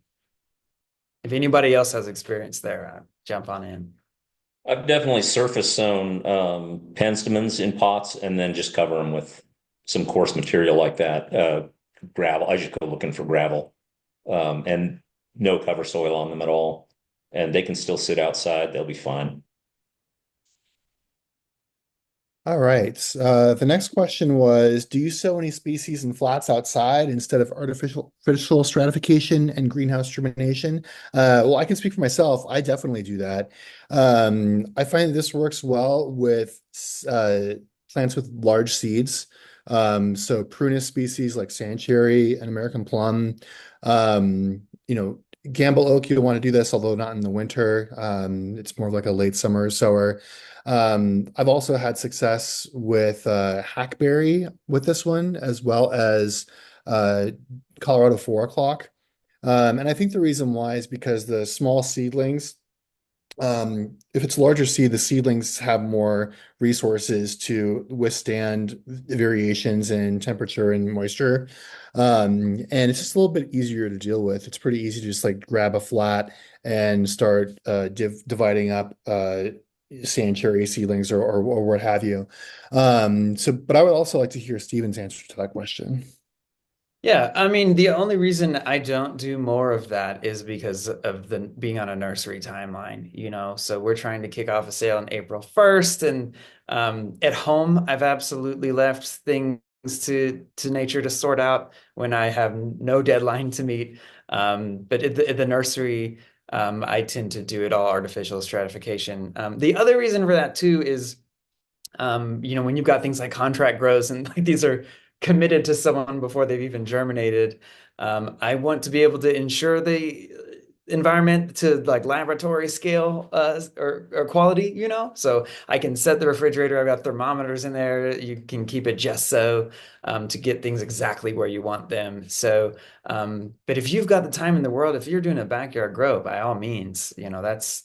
If anybody else has experience there, jump on in. I've definitely surface sown penstemons in pots and then just cover them with some coarse material like that. Gravel. I just go looking for gravel and no cover soil on them at all. And they can still sit outside. They'll be fine. All right. The next question was, do you sow any species in flats outside instead of artificial stratification and greenhouse germination? Well, I can speak for myself. I definitely do that. I find that this works well with plants with large seeds. So prunus species like sand cherry and American plum. You know, Gamble oak, you'll want to do this, although not in the winter. It's more of like a late summer sower. I've also had success with hackberry with this one, as well as uh, Colorado 4 o'clock. And I think the reason why is because the small seedlings, if it's larger seed, the seedlings have more resources to withstand variations in temperature and moisture. And it's just a little bit easier to deal with. It's pretty easy to just like grab a flat and start dividing up sand cherry seedlings or what have you. But I would also like to hear Stephen's answer to that question. Yeah, I mean, the only reason I don't do more of that is because of the being on a nursery timeline, you know. So we're trying to kick off a sale on April 1st, and at home, I've absolutely left things to nature to sort out when I have no deadline to meet. But at the nursery, I tend to do it all artificial stratification. The other reason for that too is you know, when you've got things like contract grows and like these are committed to someone before they've even germinated, I want to be able to ensure the environment to like laboratory scale or quality, you know? So I can set the refrigerator, I've got thermometers in there, you can keep it just so to get things exactly where you want them. So, but if you've got the time in the world, if you're doing a backyard grow, by all means, you know, that's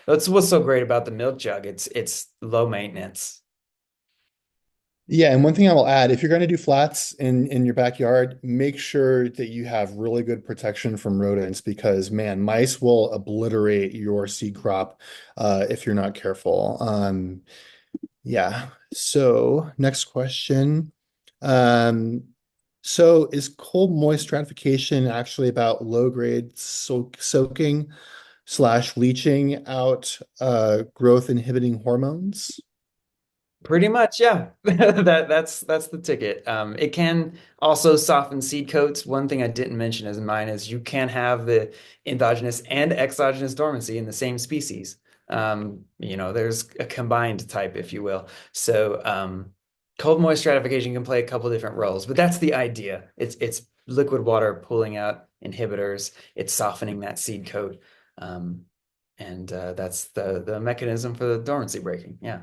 what's so great about the milk jug. It's low maintenance. Yeah, and one thing I will add, if you're going to do flats in your backyard, make sure that you have really good protection from rodents because man, mice will obliterate your seed crop if you're not careful. Yeah. So next question. Um, so is cold moist stratification actually about low grade soaking slash leaching out growth inhibiting hormones? Pretty much, yeah. That's the ticket. It can also soften seed coats. One thing I didn't mention as mine is you can have the endogenous and exogenous dormancy in the same species. You know, there's a combined type, if you will. So, cold moist stratification can play a couple different roles, but that's the idea. It's liquid water pulling out inhibitors. It's softening that seed coat, and that's the mechanism for the dormancy breaking. Yeah.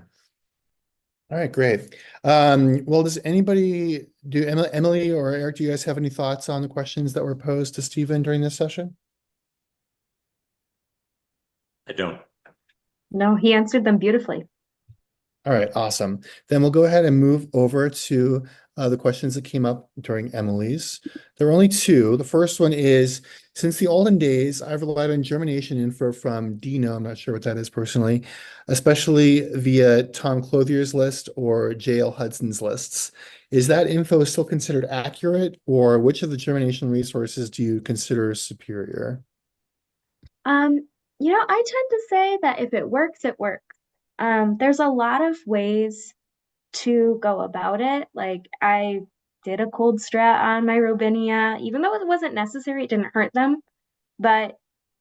All right, great. Well, does anybody do Emily or Eric, do you guys have any thoughts on the questions that were posed to Stephen during this session? I don't. No, he answered them beautifully. All right, awesome. Then we'll go ahead and move over to the questions that came up during Emily's. There were only two. The first one is, since the olden days, I've relied on germination info from Dino, I'm not sure what that is personally, especially via Tom Clothier's list or J.L. Hudson's lists. Is that info still considered accurate, or which of the germination resources do you consider superior? Um, I tend to say that if it works, it works. There's a lot of ways to go about it. Like I did a cold strat on my Robinia, even though it wasn't necessary, it didn't hurt them. But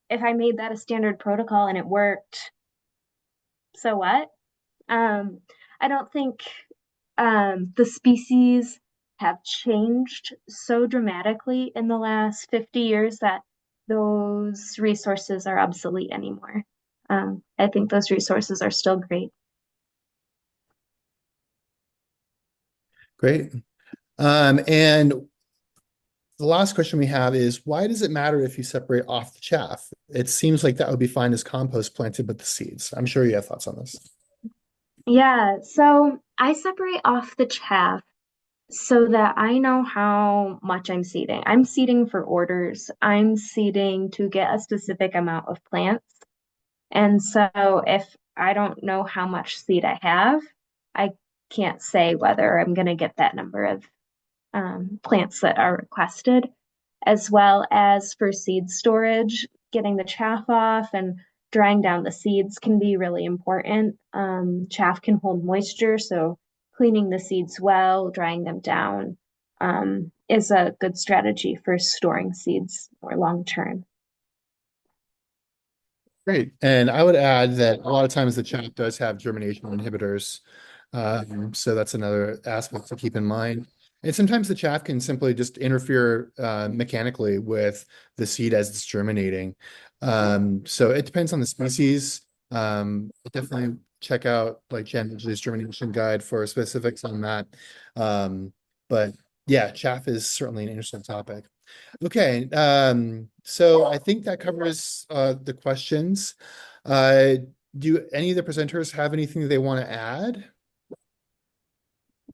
if I made that a standard protocol and it worked, so what? Um, I don't think the species have changed so dramatically in the last 50 years that those resources are obsolete anymore. I think those resources are still great. Great. And the last question we have is, why does it matter if you separate off the chaff? It seems like that would be fine as compost planted with the seeds. I'm sure you have thoughts on this. Yeah, so I separate off the chaff so that I know how much I'm seeding. I'm seeding for orders. I'm seeding to get a specific amount of plants. And so if I don't know how much seed I have, I can't say whether I'm going to get that number of plants that are requested, as well as for seed storage, getting the chaff off and drying down the seeds can be really important. Chaff can hold moisture, so cleaning the seeds well, drying them down, is a good strategy for storing seeds more long term. Great. And I would add that a lot of times the chaff does have germination inhibitors. So that's another aspect to keep in mind. And sometimes the chaff can simply just interfere mechanically with the seed as it's germinating. So it depends on the species. Definitely check out like Jen Midgley's germination guide for specifics on that. But yeah, chaff is certainly an interesting topic. Okay, so I think that covers the questions. Do any of the presenters have anything they want to add?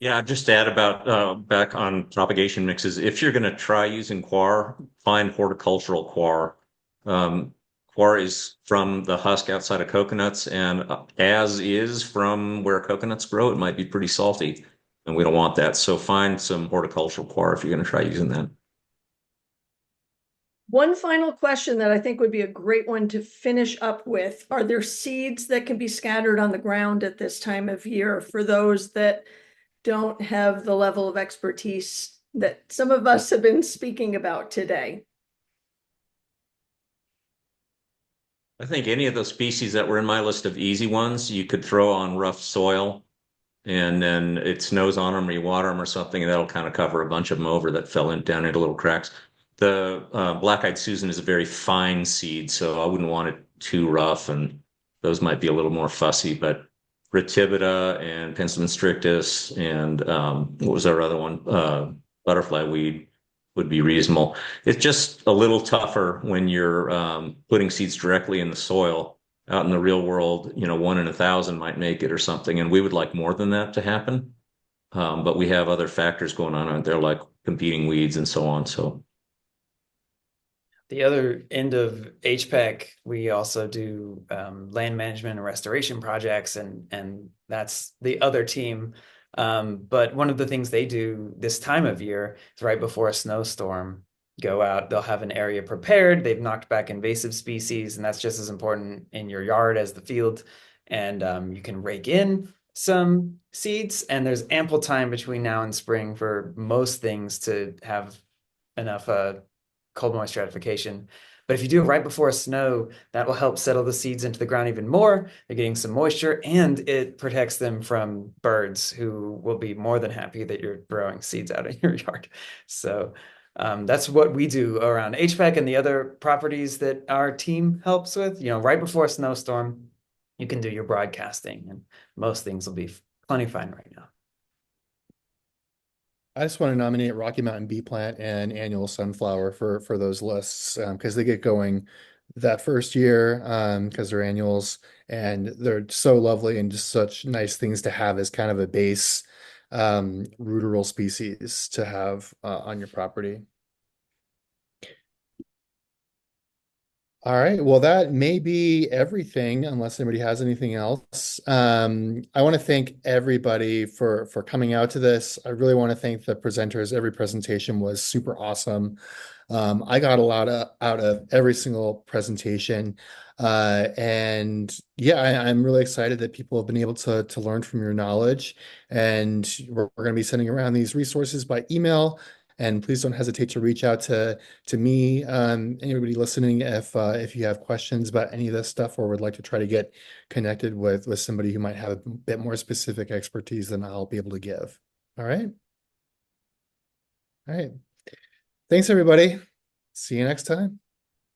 Yeah, just to add about back on propagation mixes, if you're going to try using coir, find horticultural coir. Coir is from the husk outside of coconuts, and as is from where coconuts grow, it might be pretty salty, and we don't want that. So find some horticultural coir if you're going to try using that. One final question that I think would be a great one to finish up with. Are there seeds that can be scattered on the ground at this time of year for those that don't have the level of expertise that some of us have been speaking about today? I think any of those species that were in my list of easy ones, you could throw on rough soil and then it snows on them or you water them or something, and that'll kind of cover a bunch of them over that fell down into little cracks. The black-eyed Susan is a very fine seed, so I wouldn't want it too rough, and those might be a little more fussy, but Retivita and Penstemon strictus and what was our other one? Butterfly weed would be reasonable. It's just a little tougher when you're putting seeds directly in the soil. Out in the real world, 1 in 1,000 might make it or something, and we would like more than that to happen. But we have other factors going on out there, like competing weeds and so on. So the other end of HPEC, we also do land management and restoration projects, and that's the other team. But one of the things they do this time of year is right before a snowstorm, go out, they'll have an area prepared, they've knocked back invasive species, and that's just as important in your yard as the field. And you can rake in some seeds, and there's ample time between now and spring for most things to have enough cold moist stratification. But if you do it right before a snow, that will help settle the seeds into the ground even more. They're getting some moisture, and it protects them from birds who will be more than happy that you're throwing seeds out in your yard. So that's what we do around HPEC and the other properties that our team helps with. Right before a snowstorm, you can do your broadcasting, and most things will be plenty fine right now. I just want to nominate Rocky Mountain Bee Plant and Annual Sunflower for those lists because they get going that first year because they're annuals and they're so lovely and just such nice things to have as kind of a base ruderal species to have on your property. All right, well, that may be everything unless anybody has anything else. I want to thank everybody for coming out to this. I really want to thank the presenters. Every presentation was super awesome. I got a lot out of every single presentation. And yeah, I'm really excited that people have been able to learn from your knowledge. And we're going to be sending around these resources by email. And please don't hesitate to reach out to me, anybody listening, if you have questions about any of this stuff or would like to try to get connected with somebody who might have a bit more specific expertise than I'll be able to give. All right. All right. Thanks, everybody. See you next time.